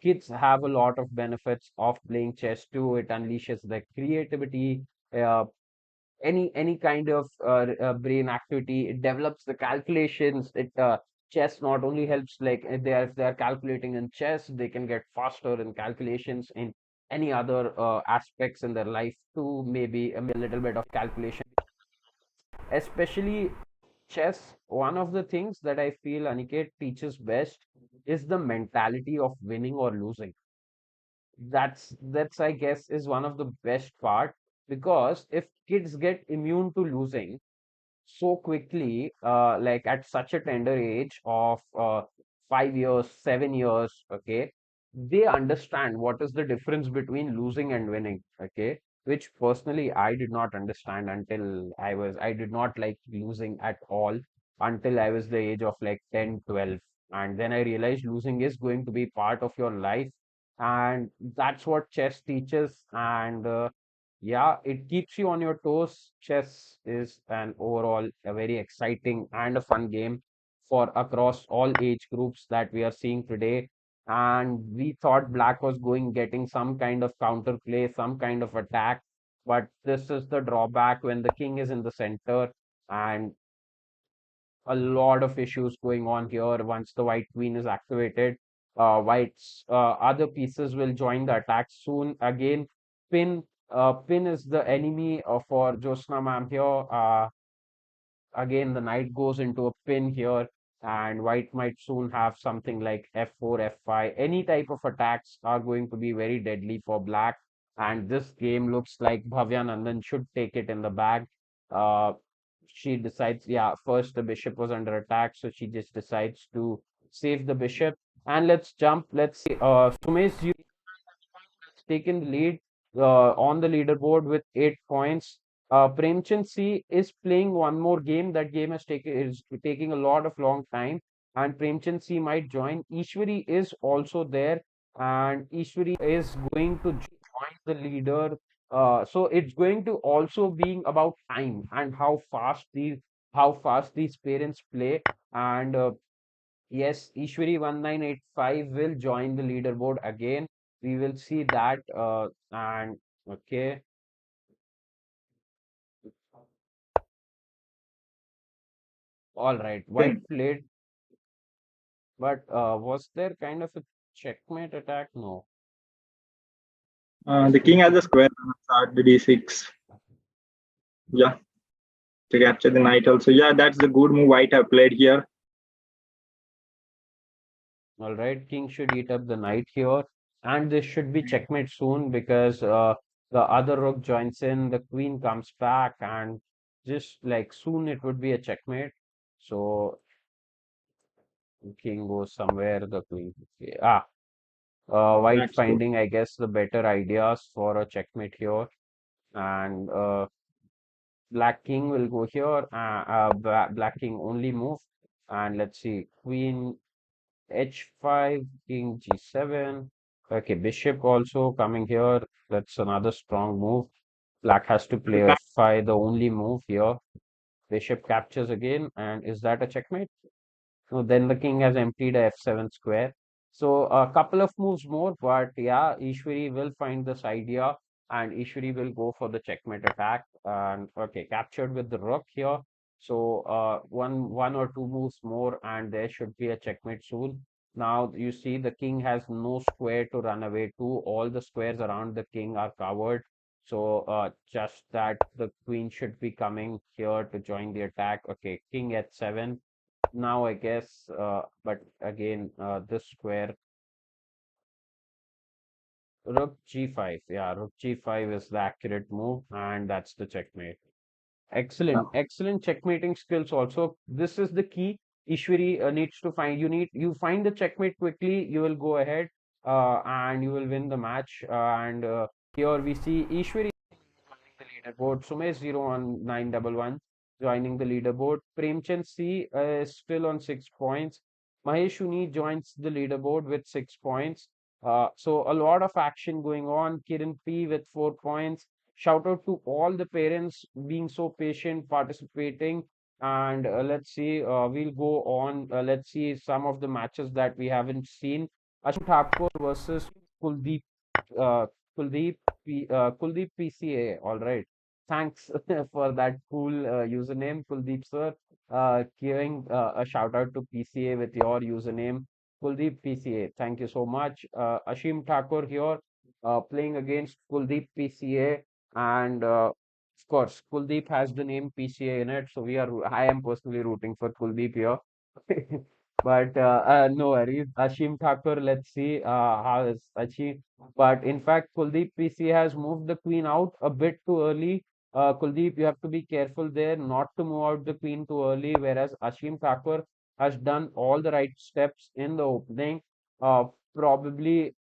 Kids have a lot of benefits of playing chess too. It unleashes their creativity. Uh, any kind of brain activity. It develops the calculations. It chess not only helps, like if they are calculating in chess, they can get faster in calculations in any other aspects in their life too, maybe a little bit of calculation, especially chess. One of the things that I feel Aniket teaches best is the mentality of winning or losing. That's I guess is one of the best part, because if kids get immune to losing so quickly, like at such a tender age of 5 years, 7 years, okay, they understand what is the difference between losing and winning, okay, which personally I did not understand until I did not like losing at all until I was the age of like 10, 12. And then I realized losing is going to be part of your life. And that's what chess teaches. And yeah, it keeps you on your toes. Chess is an overall a very exciting and a fun game for across all age groups that we are seeing today. And we thought Black was going getting some kind of counterplay, some kind of attack, but this is the drawback when the king is in the center, and a lot of issues going on here. Once the white queen is activated, white's other pieces will join the attack soon. Again, pin is the enemy for Josna ma'am here. Again, the knight goes into a pin here, and white might soon have something like f4, f5. Any type of attacks are going to be very deadly for black. And this game looks like Bhavya Nandan should take it in the bag. Uh, she decides, yeah, first the bishop was under attack, so she just decides to save the bishop. And let's jump. Let's see. Sumesh, taken the lead on the leaderboard with 8 points. Premchand C is playing one more game. That game is taking a lot of long time, and Premchand C might join. Ishwari is also there, and Ishwari is going to join the leader. So it's going to also being about time and how fast these parents play. And yes, Ishwari 1985 will join the leaderboard again. We will see that. And okay, all right. White Then played, but was there kind of a checkmate attack? No, the just king need has to. a square on start the d6. Yeah, to capture the knight also. Yeah, that's the good move white have played here. All right, king should eat up the knight here, and this should be checkmate soon because the other rook joins in, the queen comes back, and just like soon it would be a checkmate. So king goes somewhere, the queen. Okay. White That's good. finding, I guess, the better ideas for a checkmate here. And Black king will go here. Black king only move. And let's see, queen h5, king g7. Okay, bishop also coming here. That's another strong move. Black has to The play f5, the only move here. Bishop captures again. And is that a checkmate? So then the king has emptied a f7 square. So a couple of moves more, but yeah, Ishwari will find this idea, and Ishwari will go for the checkmate attack. And okay, captured with the rook here. So one or two moves more, and there should be a checkmate soon. Now you see the king has no square to run away to. All the squares around the king are covered. So just that the queen should be coming here to join the attack. Okay, king at 7 now, I guess, but again, this square, rook g5. Yeah, rook g5 is the accurate move, and that's the checkmate. Excellent, excellent checkmating skills also. This is the key. Ishwari needs to find, you find the checkmate quickly, you will go ahead, and you will win the match. And here we see Ishwari joining the leaderboard. Sumesh 01911 joining the leaderboard. Premchand C is still on 6 points. Mahesh Uni joins the leaderboard with 6 points. So a lot of action going on. Kiran P with 4 points. Shout out to all the parents being so patient, participating. And let's see, we'll go on. Let's see some of the matches that we haven't seen. Ashwin Thakur versus Kuldeep. Uh, Kuldeep PCA. All right. Thanks for that cool username, Kuldeep sir. giving a shout out to PCA with your username, Kuldeep PCA. Thank you so much. Ashim Thakur here, playing against Kuldeep PCA, and of course, Kuldeep has the name PCA in it, so I am personally rooting for Kuldeep here. But no worries. Ashim Thakur, let's see how is Ashim. But in fact, Kuldeep PC has moved the queen out a bit too early. Kuldeep, you have to be careful there not to move out the queen too early, whereas Ashim Thakur has done all the right steps in the opening. Probably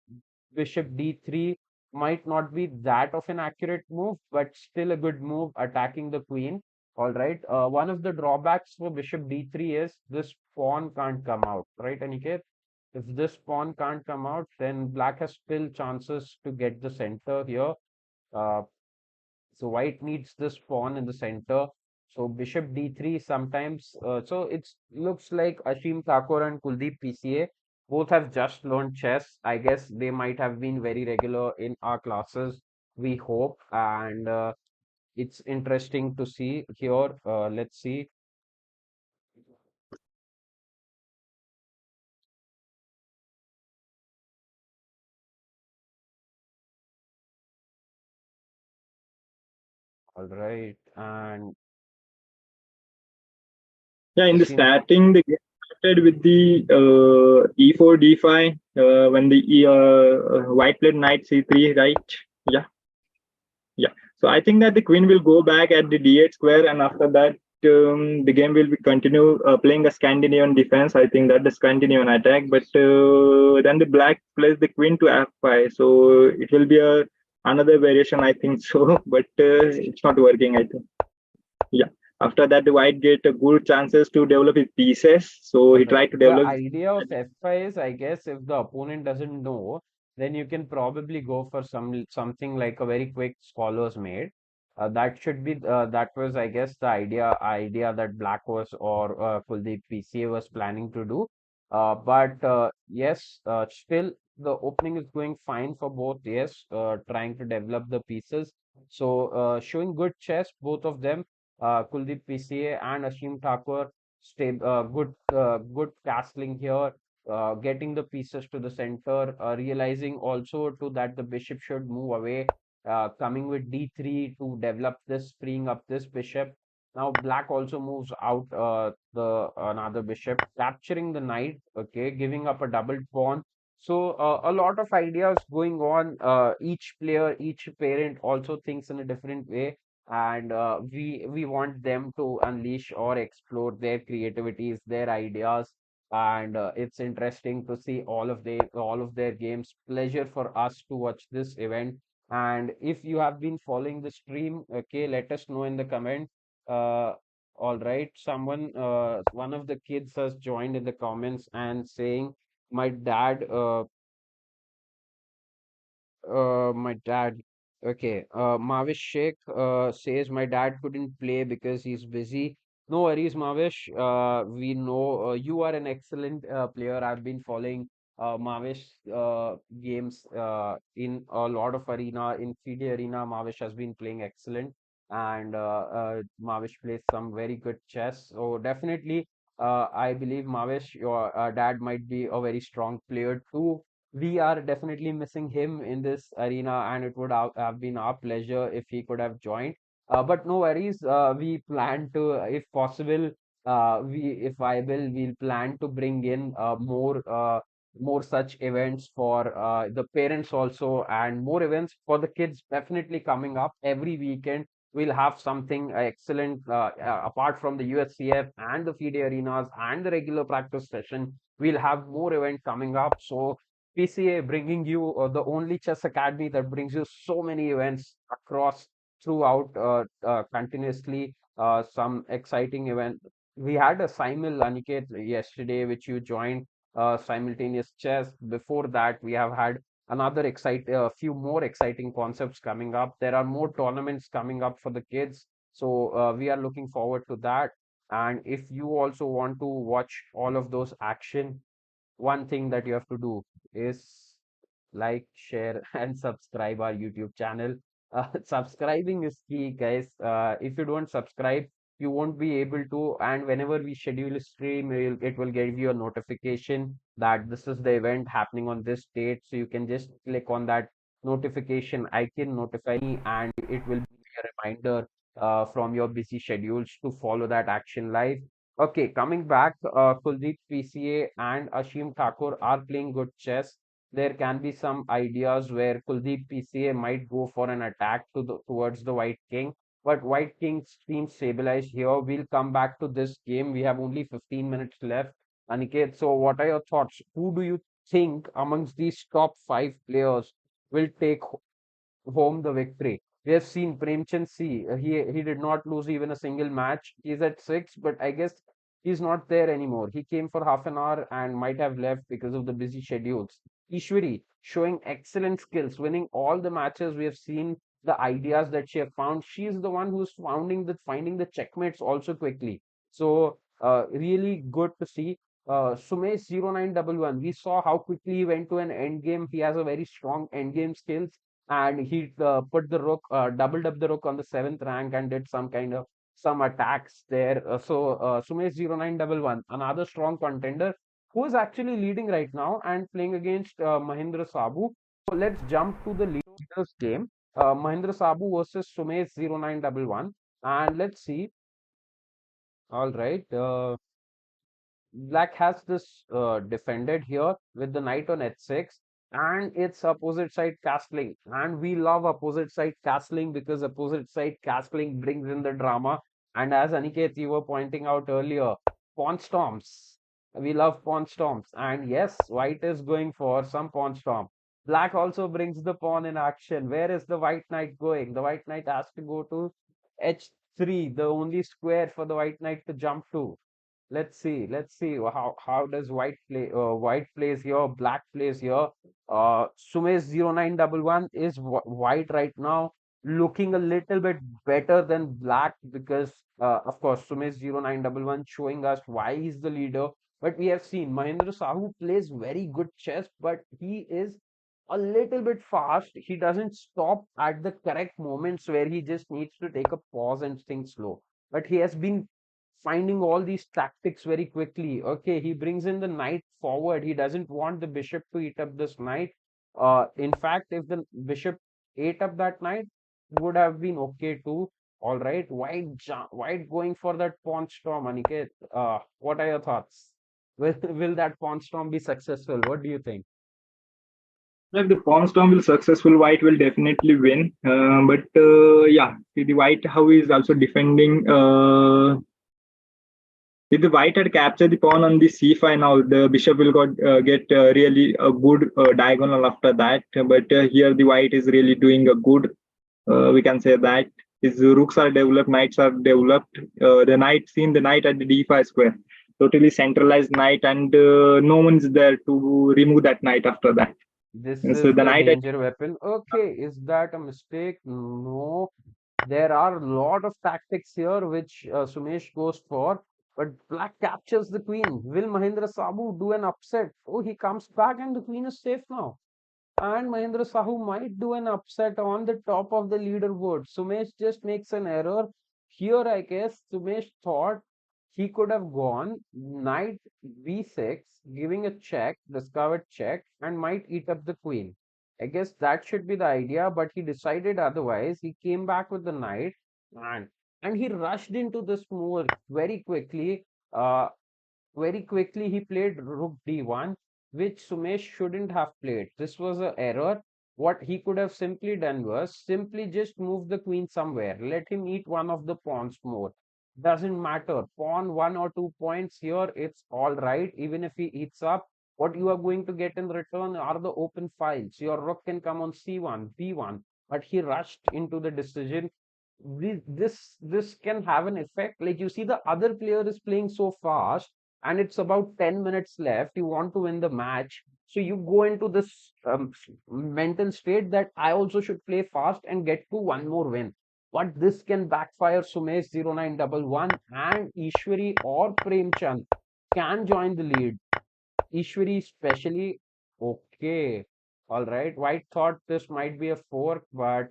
bishop d3 might not be that of an accurate move, but still a good move attacking the queen. All right. One of the drawbacks for bishop d3 is this pawn can't come out, right, Aniket? If this pawn can't come out, then black has still chances to get the center here. Uh, so white needs this pawn in the center. So bishop d3 sometimes. So it looks like Ashim Thakur and Kuldeep PCA both have just learned chess. I guess they might have been very regular in our classes. We hope, and it's interesting to see here. Let's see. All right, and Yeah, in the Ashim. starting, the game started with the e4, d5, when the white played knight c3, right? Yeah, yeah. So I think that the queen will go back at the d8 square, and after that, the game will be continue playing a Scandinavian defense. I think that the Scandinavian attack, but then the black plays the queen to f5, so it will be a another variation. I think so, but it's not working. I think. Yeah. After that, the white get a good chances to develop his pieces. So All he right. tried to The develop. idea of F5 is, I guess, if the opponent doesn't know, then you can probably go for something like a very quick scholar's mate. That should be that was, I guess, the idea that Black was or Kuldeep PCA was planning to do. But yes, still the opening is going fine for both. Yes, trying to develop the pieces. So showing good chess, both of them, Kuldeep PCA and Ashim Thakur good castling here, getting the pieces to the center, realizing also to that the bishop should move away, coming with d3 to develop this, freeing up this bishop. Now black also moves out the another bishop, capturing the knight, okay, giving up a double pawn. So a lot of ideas going on. Each player, each parent also thinks in a different way, and we want them to unleash or explore their creativities, their ideas, and it's interesting to see all of their games. Pleasure for us to watch this event. And if you have been following the stream, okay, let us know in the comment. uh, all right, someone, one of the kids has joined in the comments and saying, my dad my dad. Okay. Mavish Sheikh says my dad couldn't play because he's busy. No worries, Mavish. We know you are an excellent player. I've been following Mavish games in a lot of arena. In FIDE arena, Mavish has been playing excellent, and Mavish plays some very good chess. So definitely, I believe Mavish, your dad might be a very strong player too. We are definitely missing him in this arena, and it would have been our pleasure if he could have joined. But no worries. We plan to, if possible, if viable, we'll plan to bring in more such events for the parents also, and more events for the kids definitely coming up every weekend. We'll have something excellent apart from the USCF and the FIDE arenas and the regular practice session. We'll have more event coming up. So PCA bringing you the only chess academy that brings you so many events across throughout continuously. Some exciting event. We had a simul, Aniket, yesterday, which you joined, simultaneous chess. Before that, we have had another a few more exciting concepts coming up. There are more tournaments coming up for the kids, so we are looking forward to that. And if you also want to watch all of those action, one thing that you have to do is like, share, and subscribe our YouTube channel. Subscribing is key, guys. If you don't subscribe, you won't be able to. And whenever we schedule a stream, it will give you a notification that this is the event happening on this date. So you can just click on that notification icon, notify me, and it will be a reminder from your busy schedules to follow that action live. Okay, coming back, Kuldeep PCA and Ashim Thakur are playing good chess. There can be some ideas where Kuldeep PCA might go for an attack towards the White King, but White King seems stabilized here. We'll come back to this game. We have only 15 minutes left. Aniket, so what are your thoughts? Who do you think amongst these top five players will take home the victory? We have seen Premchand C. He did not lose even a single match. He's at six, but I guess he's not there anymore. He came for half an hour and might have left because of the busy schedules. Ishwari showing excellent skills, winning all the matches. We have seen the ideas that she have found. She is the one who's finding the checkmates also quickly. So really good to see. Sumesh 0911. We saw how quickly he went to an end game. He has a very strong end game skills, and he put the rook, doubled up the rook on the seventh rank and did some kind of some attacks there. Sumesh 0911, another strong contender who is actually leading right now and playing against Mahindra Sabu. So let's jump to the leaders game. Mahindra Sabu versus Sumesh 0911, and let's see. All right. Black has this defended here with the knight on h6, and it's opposite side castling. And we love opposite side castling because opposite side castling brings in the drama. And as Aniket, you were pointing out earlier, pawn storms. We love pawn storms. And yes, white is going for some pawn storm. Black also brings the pawn in action. Where is the white knight going? The white knight has to go to h3, the only square for the white knight to jump to. Let's see how does white play. White plays here, black plays here. Sumesh 0911 is white right now, looking a little bit better than black because, of course, Sumesh 0911 showing us why he's the leader. But we have seen Mahendra Sahu plays very good chess, but he is a little bit fast. He doesn't stop at the correct moments where he just needs to take a pause and think slow. But he has been finding all these tactics very quickly. Okay, he brings in the knight forward. He doesn't want the bishop to eat up this knight. In fact, if the bishop ate up that knight, would have been okay too. All right, white going for that pawn storm, Aniket. What are your thoughts? Will that pawn storm be successful? What do you think? If the pawn storm will successful, white will definitely win. But yeah, the white how is also defending. If the white had captured the pawn on the c5, now the bishop will get really a good diagonal after that. But here the white is really doing a good. We can say that his rooks are developed, knights are developed. The knight seen the knight at the d5 square, totally centralized knight, and no one is there to remove that knight after that. This So is the the knight at danger weapon. Okay, is that a mistake? No. There are a lot of tactics here which Sumesh goes for, but black captures the queen. Will Mahendra Sabu do an upset? Oh, he comes back and the queen is safe now. And Mahendra Sahu might do an upset on the top of the leaderboard. Sumesh just makes an error. Here, I guess Sumesh thought he could have gone knight b6, giving a check, discovered check, and might eat up the queen. I guess that should be the idea, but he decided otherwise. He came back with the knight, and and he rushed into this move very quickly. Uh, very quickly, he played rook d1, which Sumesh shouldn't have played. This was an error. What he could have simply done was simply just move the queen somewhere. Let him eat one of the pawns more. Doesn't matter. Pawn 1 or 2 points here, it's all right. Even if he eats up, what you are going to get in return are the open files. Your rook can come on c1, b1, but he rushed into the decision. This can have an effect. Like you see, the other player is playing so fast and it's about 10 minutes left. You want to win the match. So you go into this mental state that I also should play fast and get to one more win. But this can backfire. Sumesh 0911 and Ishwari or Premchand can join the lead. Ishwari especially. Okay. All right. White thought this might be a fork, but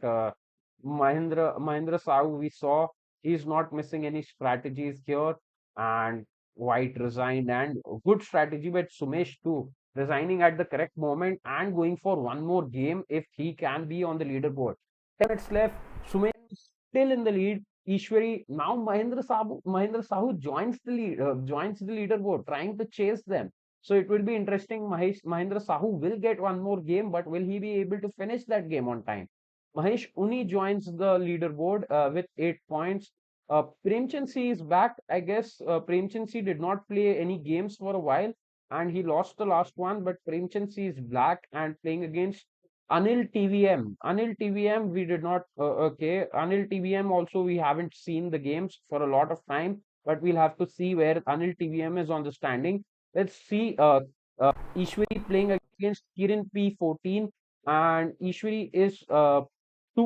Mahindra Sahu we saw He's not missing any strategies here. And White resigned, and good strategy, but Sumesh too, resigning at the correct moment and going for one more game if he can be on the leaderboard. 10 minutes left. Sumesh is still in the lead. Ishwari now Mahendra Sahu joins the leaderboard, trying to chase them. So it will be interesting. Mahendra Sahu will get one more game, but will he be able to finish that game on time? Mahesh Uni joins the leaderboard with 8 points. Premchand C is back. I guess Premchand C did not play any games for a while and he lost the last one. But Premchand C is back and playing against Anil TVM. Anil TVM, we did not. Okay. Anil TVM also, we haven't seen the games for a lot of time, but we'll have to see where Anil TVM is on the standing. Let's see. Ishwari playing against Kiran P14, and Ishwari is 2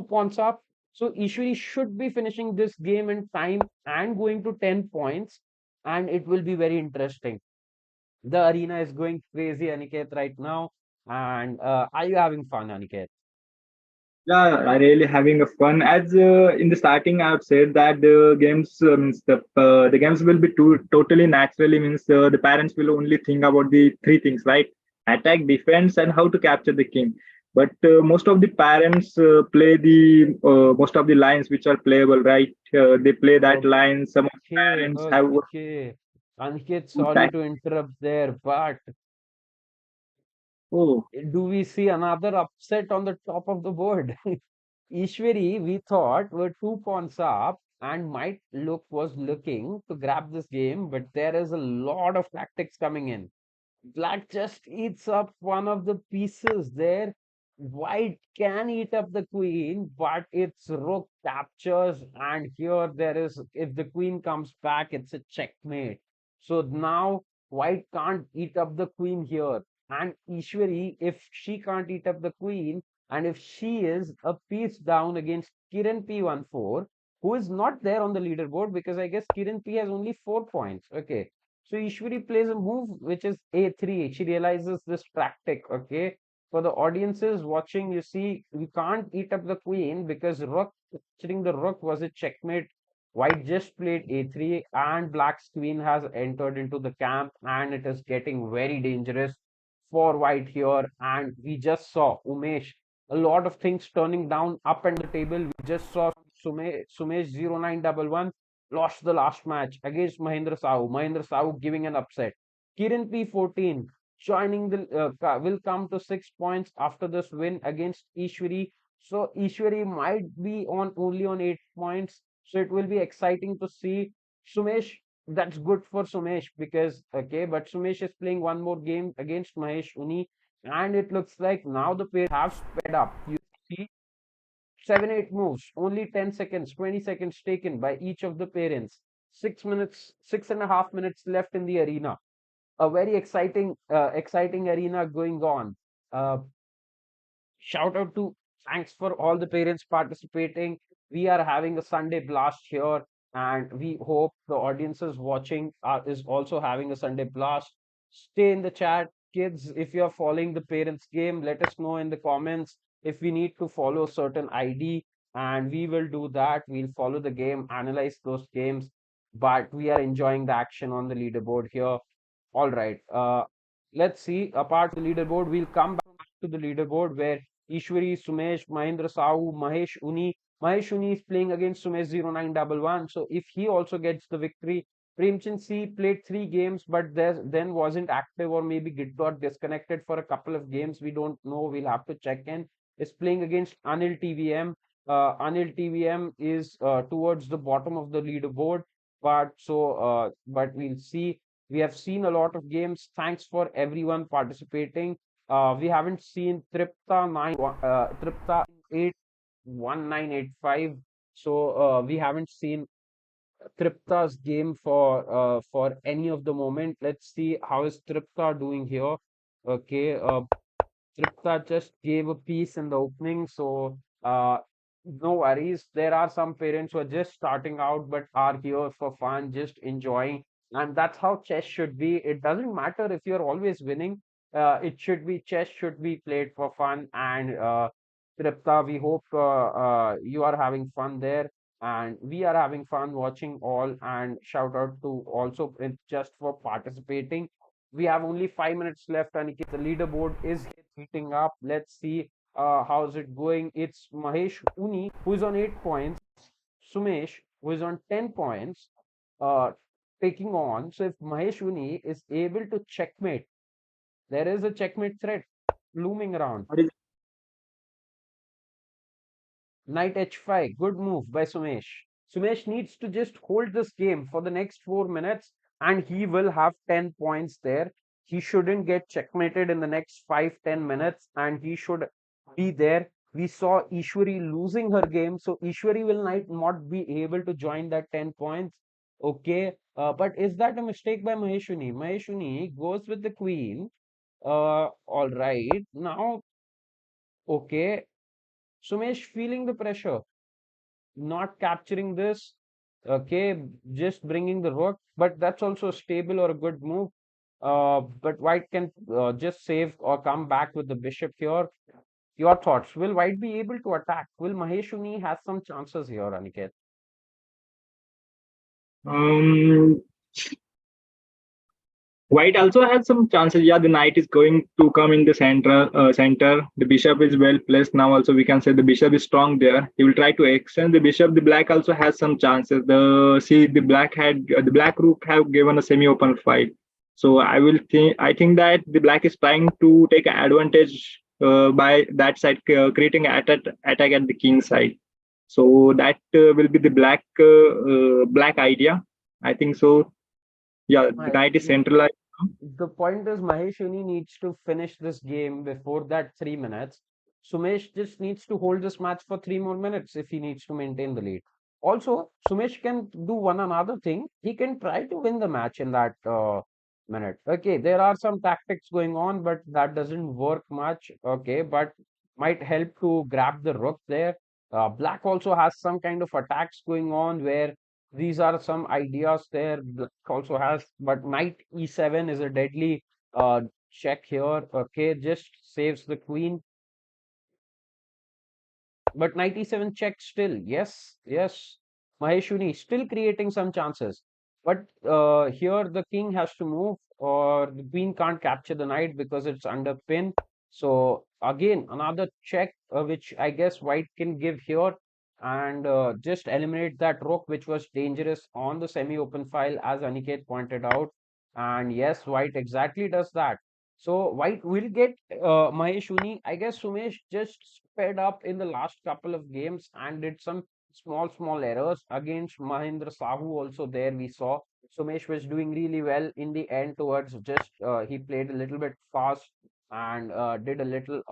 points up. So Ishwari should be finishing this game in time and going to 10 points, and it will be very interesting. The arena is going crazy, Aniket, right now. And are you having fun, Aniket? Yeah, I really having a fun. As in the starting, I've said that the games means the games will be totally naturally means the parents will only think about the three things, right? Attack, defense, and how to capture the king. But most of the parents play the most of the lines which are playable, right? They play that line. Some of the Okay, parents have okay. Aniket, sorry that. to interrupt there, but Oh, do we see another upset on the top of the board? Ishwari, we thought, were 2 points up and might look was looking to grab this game, but there is a lot of tactics coming in. Black just eats up one of the pieces there. White can eat up the queen, but its rook captures, and here there is, if the queen comes back, it's a checkmate. So now White can't eat up the queen here. And Ishwari, if she can't eat up the queen, and if she is a piece down against Kiran P14, who is not there on the leaderboard because I guess Kiran P has only 4 points. Okay. So Ishwari plays a move which is A3. She realizes this tactic. Okay. For the audiences watching, you see, we can't eat up the queen because rook, capturing the rook was a checkmate. White just played A3 and Black's queen has entered into the camp and it is getting very dangerous for White here. And we just saw Umesh, a lot of things turning down up and the table. We just saw Sumesh 0911 lost the last match against Mahendra Sahu. Mahendra Sahu giving an upset. Kiran P14 joining will come to 6 points after this win against Ishwari. So Ishwari might be on only on 8 points. So it will be exciting to see Sumesh. That's good for Sumesh because okay, but Sumesh is playing one more game against Mahesh Uni, and it looks like now the pair have sped up. You see 7, 8 moves, only 10 seconds, 20 seconds taken by each of the parents. 6 minutes, 6.5 minutes left in the arena. A very exciting arena going on. Uh, Shout out to thanks for all the parents participating. We are having a Sunday blast here, and we hope the audiences watching is also having a Sunday blast. Stay in the chat, kids. If you are following the parents game, let us know in the comments if we need to follow certain ID, and we will do that. We'll follow the game, analyze those games, but we are enjoying the action on the leaderboard here. All right. Let's see. Apart from the leaderboard, we'll come back to the leaderboard where Ishwari, Sumesh, Mahendra Sahu, Mahesh Uni. Mahesh Uni is playing against Sumesh 0911. So if he also gets the victory, Premchand C played 3 games, but then wasn't active or maybe got disconnected for a couple of games. We don't know. We'll have to check in. Is playing against Anil TVM. Anil TVM is towards the bottom of the leaderboard, but we'll see. We have seen a lot of games. Thanks for everyone participating. We haven't seen Tripta 81985. So we haven't seen Tripta's game for any of the moment. Let's see how is Tripta doing here. Okay, Tripta just gave a piece in the opening, so no worries. There are some parents who are just starting out but are here for fun, just enjoying, and that's how chess should be. It doesn't matter if you're always winning. It should be chess should be played for fun. And Tripta, we hope you are having fun there. and we are having fun watching all. And shout out to also just for participating. We have only 5 minutes left, and the leaderboard is heating up. Let's see how's it going. It's Mahesh Uni who is on 8 points, Sumesh who is on 10 points, uh, taking on. So if Mahesh Uni is able to checkmate, there is a checkmate threat looming around. What is Knight h5, good move by Sumesh. Sumesh needs to just hold this game for the next 4 minutes and he will have 10 points there. He shouldn't get checkmated in the next 5-10 minutes and he should be there. We saw Ishwari losing her game, so Ishwari will not be able to join that 10 points. Okay, but is that a mistake by Maheshwini? Maheshwini goes with the queen. All right. Now, okay, Sumesh feeling the pressure, not capturing this, okay, just bringing the rook, but that's also stable or a good move. But white can just save or come back with the bishop here. Your thoughts, will white be able to attack? Will Maheshuni has some chances here, Aniket? um White also has some chances. Yeah, the knight is going to come in the center. The bishop is well placed now. Also, we can say the bishop is strong there. He will try to extend the bishop. The black also has some chances. The black rook have given a semi-open fight. So I think that the black is trying to take advantage by that side, creating attack at the king side. So that will be the black idea. I think so. Yeah, the My, knight is centralized. the point is Maheshwini needs to finish this game before that 3 minutes. Sumesh just needs to hold this match for 3 more minutes if he needs to maintain the lead. Also, Sumesh can do one another thing. He can try to win the match in that minute. Okay, there are some tactics going on, but that doesn't work much. Okay, but might help to grab the rook there. Black also has some kind of attacks going on where these are some ideas there. Black also has, but knight e7 is a deadly check here. Okay, just saves the queen. But knight e7 check still. Yes, yes. Maheshwini still creating some chances. But here the king has to move, or the queen can't capture the knight because it's under pin. So again, another check, which I guess white can give here and just eliminate that rook, which was dangerous on the semi-open file, as Aniket pointed out. And yes, white exactly does that. So white will get Maheshwini. I guess Sumesh just sped up in the last couple of games and did some small errors against Mahendra Sahu. Also there we saw Sumesh was doing really well in the end towards just he played a little bit fast and did a little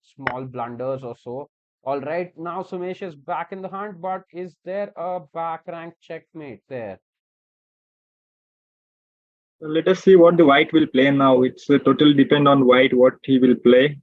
small blunders or so. All right, now Sumesh is back in the hunt, but is there a back rank checkmate there? So let us see what the white will play now. It's totally depend on white what he will play.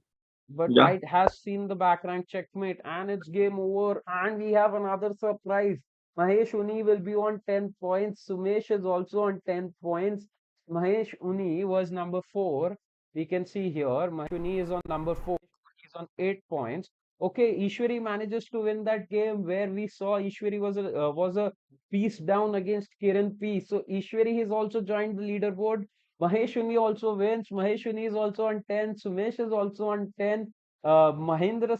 But Yeah. white has seen the back rank checkmate and it's game over. And we have another surprise. Mahesh Uni will be on 10 points. Sumesh is also on 10 points. Mahesh Uni was number 4. We can see here Mahesh Uni is on number 4. He's on 8 points. Okay, Ishwari manages to win that game where we saw Ishwari was a piece down against Kiran P. So Ishwari has also joined the leaderboard. Maheshwini also wins. Maheshwini is also on 10. Sumesh is also on 10. Mahendra,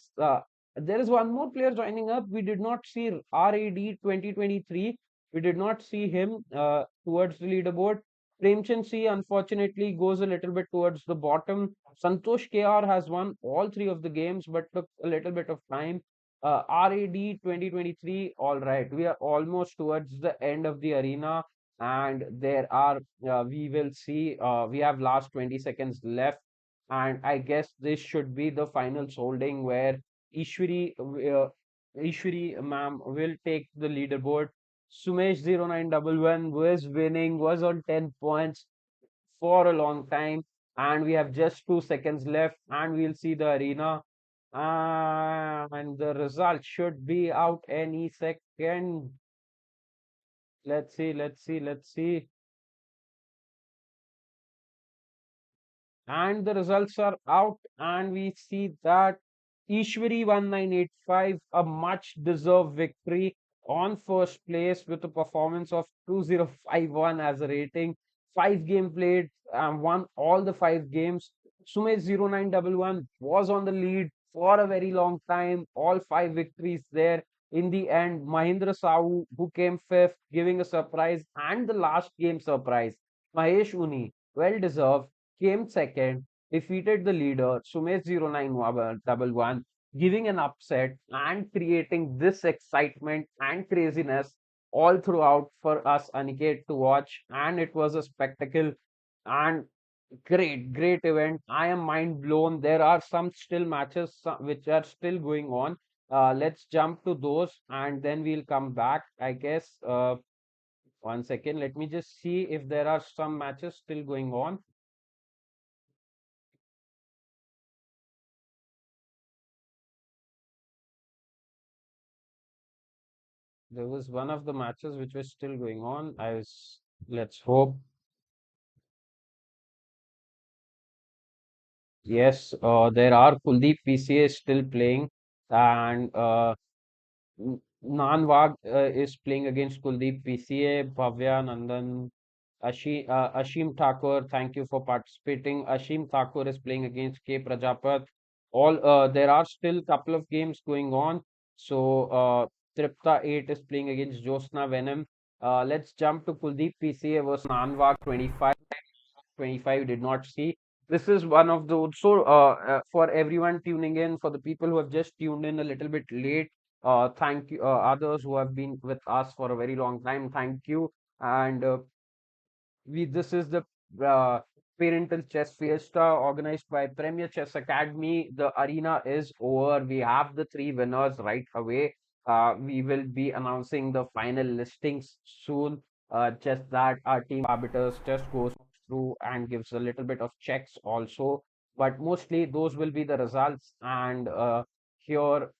there is one more player joining up. We did not see RAD 2023. We did not see him towards the leaderboard. Premchand C unfortunately goes a little bit towards the bottom. Santosh KR has won all three of the games but took a little bit of time. RAD 2023, all right. We are almost towards the end of the arena and there are we will see we have last 20 seconds left and I guess this should be the final holding where Ishwari Ishwari ma'am will take the leaderboard. Sumesh 0911 was winning, was on 10 points for a long time and we have just 2 seconds left and we'll see the arena and the result should be out any second. Let's see. And the results are out and we see that Ishwari 1985, a much deserved victory. on first place with a performance of 2051 as a rating. 5 game played and won all the 5 games. Sumesh 0911 was on the lead for a very long time, all 5 victories there. In the end, Mahindra Sahu, who came fifth, giving a surprise, and the last game surprise, Mahesh Uni, well deserved, came second, defeated the leader, Sumesh 0911, giving an upset and creating this excitement and craziness all throughout for us, Aniket, to watch. And it was a spectacle and great event. I am mind blown. There are some still matches which are still going on. Let's jump to those and then we'll come back, I guess. 1 second. Let me just see if there are some matches still going on. There was one of the matches which was still going on. Let's hope. Yes, there are Kuldeep PCA still playing, and Nanwag is playing against Kuldeep PCA. Bhavya Nandan, Ashim Thakur, thank you for participating. Ashim Thakur is playing against K Prajapat. There are still couple of games going on. So Tripta 8 is playing against Josna Venom. Let's jump to Kuldeep PCA versus Nanwag 25 did not see. This is one of those. So, for everyone tuning in, for the people who have just tuned in a little bit late, thank you. Others who have been with us for a very long time, thank you. And this is the uh, Parental Chess Fiesta organized by Premier Chess Academy. The arena is over. We have the three winners right away. We will be announcing the final listings soon. Just that our team arbiters just goes through and gives a little bit of checks also. But mostly those will be the results. And here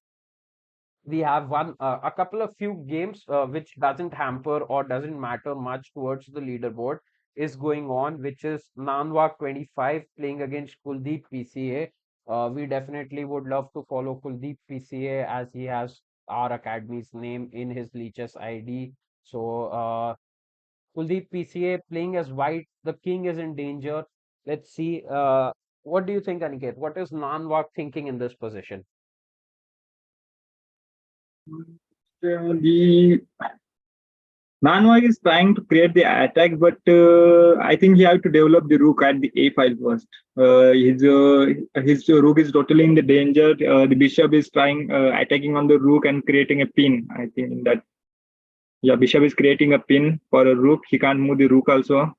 we have a couple of few games which doesn't hamper or doesn't matter much towards the leaderboard is going on, which is Nanwak 25 playing against Kuldeep PCA. We definitely would love to follow Kuldeep PCA as he has our academy's name in his Leeches ID. So Kuldeep PCA playing as white, the king is in danger. Let's see. What do you think, Aniket? What is Nanwak thinking in this position? The Nanwag is trying to create the attack, but I think he have to develop the rook at the A file first. His rook is totally in the danger. The bishop is trying attacking on the rook and creating a pin. I think that yeah, bishop is creating a pin for a rook. He can't move the rook also,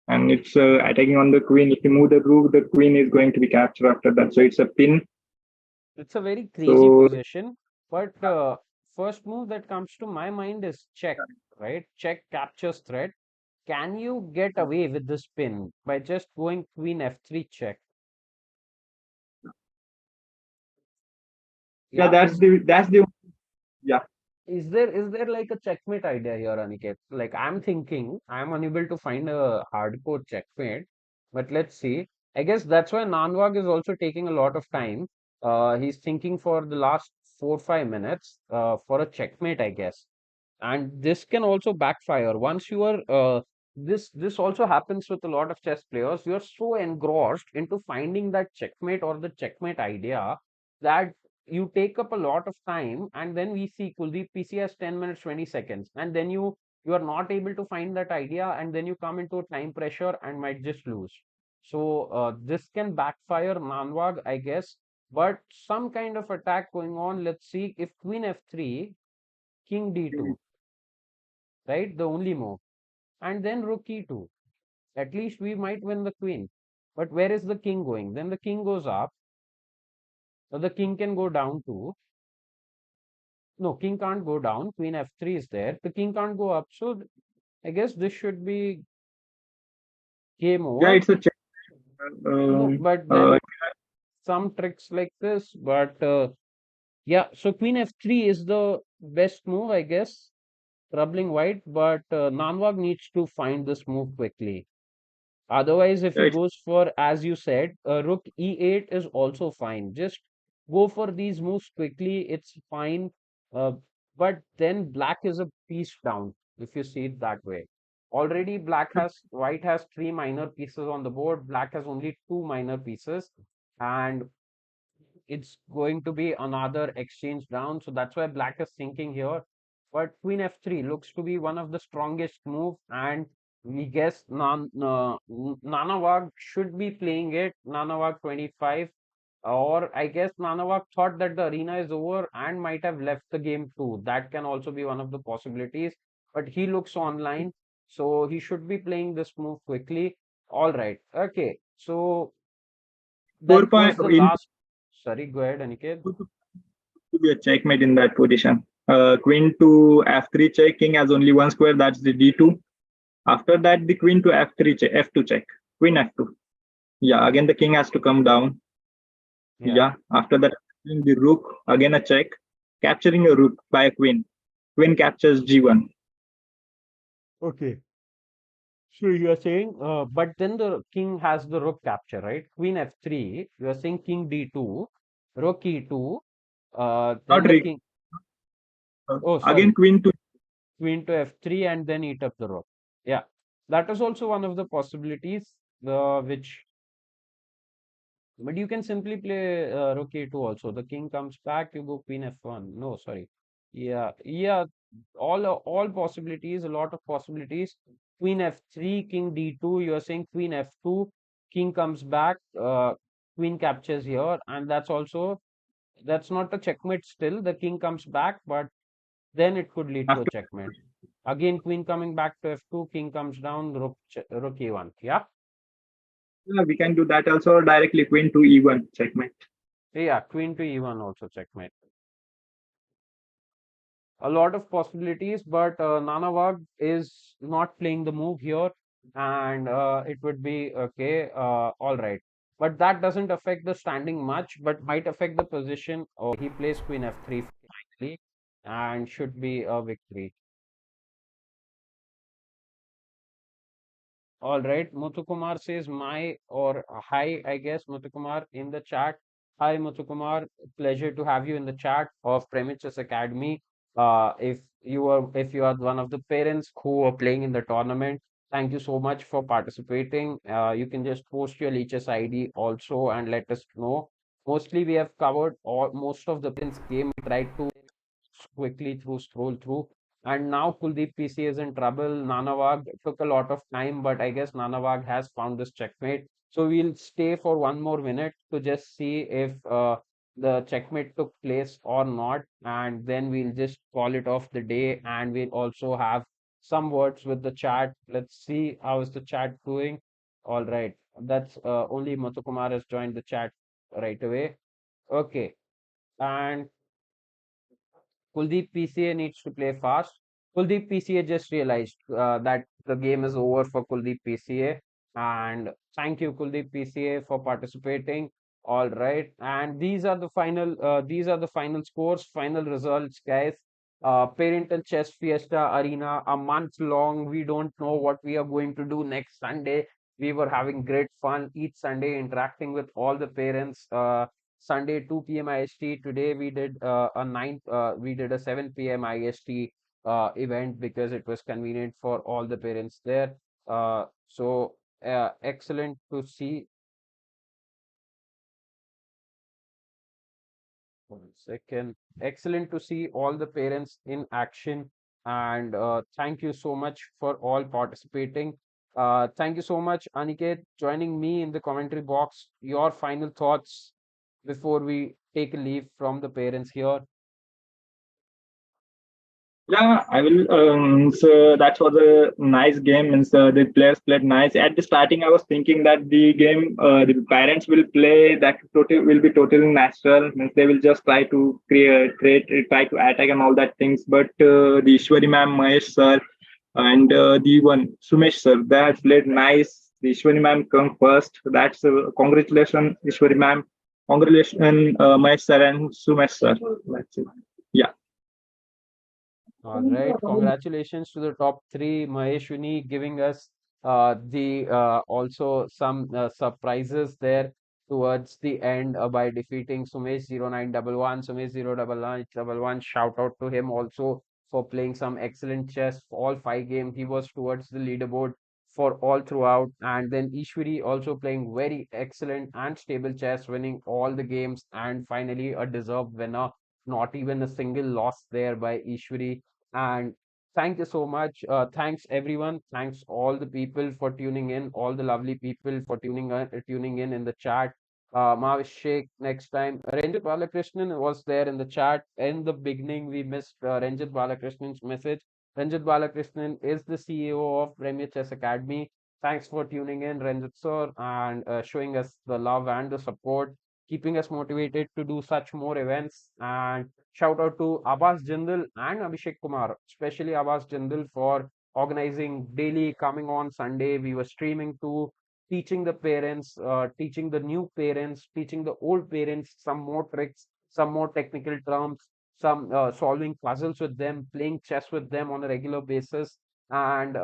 and it's attacking on the queen. If you move the rook, the queen is going to be captured after that. So it's a pin. It's a very crazy So position, but first move that comes to my mind is check, right? Check captures threat. Can you get away with this pin by just going queen f3 check? yeah, Yeah, that's the yeah. is there like a checkmate idea here, Aniket? Like I'm thinking, I'm unable to find a hardcore checkmate, but let's see. I guess that's why Nanwag is also taking a lot of time. He's thinking for the last 4 5 minutes for a checkmate, I guess. And this can also backfire once you are this also happens with a lot of chess players. You're so engrossed into finding that checkmate or the checkmate idea that you take up a lot of time, and then we see Kuldeep PC has 10 minutes 20 seconds, and then you are not able to find that idea, and then you come into a time pressure and might just lose. So this can backfire Nanwag, I guess. But some kind of attack going on. Let's see. If queen f3, king d2, right? The only move. And then rook e2. At least we might win the queen. But where is the king going? Then the king goes up. So the king can go down too. No, king can't go down. Queen f3 is there. The king can't go up. So I guess this should be game Yeah, over. it's a check. No, Um, but uh, then some tricks like this. But yeah, so queen f3 is the best move, I guess. Troubling white, but Nanwag needs to find this move quickly. Otherwise, if yeah, he it's goes for, as you said, rook e8 is also fine. Just go for these moves quickly. It's fine. Uh, but then black is a piece down, if you see it that way. Already white has three minor pieces on the board, black has only two minor pieces, and it's going to be another exchange down. So that's why black is thinking here. But queen f3 looks to be one of the strongest move, and we guess Nanavag should be playing it. Nanavag 25, or I guess Nanavag thought that the arena is over and might have left the game too. That can also be one of the possibilities. But he looks online, so he should be playing this move quickly. All right. Okay. So Four that point was the in last. Sorry, go ahead, Aniket. to be a checkmate in that position. Queen to f3 check. King has only one square. That's the d2. After that, the queen to f3 check, f2 check. Queen f2. Yeah, again the king has to come down. Yeah. Yeah. After that, the rook again a check, capturing a rook by a queen. Queen captures g1. Okay. So you are saying, but then the king has the rook capture, right? Queen f3. You are saying king d2, rook e2. Then Not the re- king. Oh, again sorry. queen to Queen to f3 and then eat up the rook. Yeah, that is also one of the possibilities. Which But you can simply play rook a2 also. The king comes back, you go queen f1. No, sorry. Yeah, yeah. All possibilities, a lot of possibilities. Queen f3, king d2. You are saying queen f2, king comes back, queen captures here, and that's not a checkmate still. The king comes back, but then it could lead to a after checkmate. Again, queen coming back to f2, king comes down, rook a1. Yeah, yeah, we can do that also directly queen to e1 checkmate. yeah. Queen to e1 also checkmate. A lot of possibilities, but Nanavag is not playing the move here, and it would be okay. All right, but that doesn't affect the standing much, but might affect the position. He plays queen f3 finally, and should be a victory. All right, Muthukumar says my or hi, I guess, Muthukumar in the chat. Hi, Muthukumar. Pleasure to have you in the chat of Premises Academy. If you are one of the parents who are playing in the tournament, thank you so much for participating. You can just post your Leeches ID also and let us know. Mostly we have covered all most of the parents game. We tried to quickly scroll through. And now Kuldeep PC is in trouble. Nanavag took a lot of time, but I guess Nanavag has found this checkmate. So we'll stay for one more minute to just see if the checkmate took place or not. And then we'll just call it off the day. And we'll also have some words with the chat. Let's see how is the chat doing. All right. That's only Muthukumar has joined the chat right away. Okay. And Kuldeep PCA needs to play fast. Kuldeep PCA just realized that the game is over for Kuldeep PCA. And thank you, Kuldeep PCA, for participating. All right. And these are the final scores, final results, guys. Parental Chess Fiesta Arena, a month long. We don't know what we are going to do next Sunday. We were having great fun each Sunday interacting with all the parents. Sunday 2 p.m. IST. Today we did a 7 p.m. IST event because it was convenient for all the parents there. Excellent to see. 1 second. Excellent to see all the parents in action. And thank you so much for all participating. Thank you so much, Aniket, joining me in the commentary box. Your final thoughts before we take a leave from the parents here. Yeah, I will. So that was a nice game. Means the players played nice. At the starting, I was thinking that the game, the parents will play that total will be totally natural. Means they will just try to try to attack and all that things. But the Ishwari ma'am, Mahesh sir, and the one Sumesh sir, they had played nice. The Ishwari ma'am come first. That's congratulations, Ishwari ma'am. Congratulations, Mahesh sir and Sumesh sir. That's it. Yeah. All right. Congratulations to the top three. Maheshwini giving us the also some surprises there. towards the end by defeating Sumesh 0911, Sumesh 01111. Shout out to him also for playing some excellent chess for all 5 games. He was towards the leaderboard for all throughout. And then Ishwari also playing very excellent and stable chess, winning all the games, and finally a deserved winner. Not even a single loss there by Ishwari. And thank you so much. Thanks everyone. Thanks all the people for tuning in. All the lovely people for tuning in the chat. Mavish Sheikh next time. Ranjit Balakrishnan was there in the chat. In the beginning, we missed Ranjit Balakrishnan's message. Ranjit Balakrishnan is the CEO of Premier Chess Academy. Thanks for tuning in, Ranjit sir, and showing us the love and the support, keeping us motivated to do such more events. And shout out to Abbas Jindal and Abhishek Kumar, especially Abbas Jindal for organizing daily, coming on Sunday. We were streaming too, teaching the parents, teaching the new parents, teaching the old parents some more tricks, some more technical terms, some solving puzzles with them, playing chess with them on a regular basis, and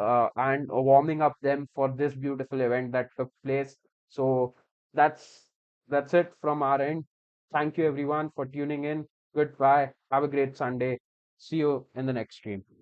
warming up them for this beautiful event that took place. So that's that's it from our end. Thank you everyone for tuning in. Goodbye. Have a great Sunday. See you in the next stream.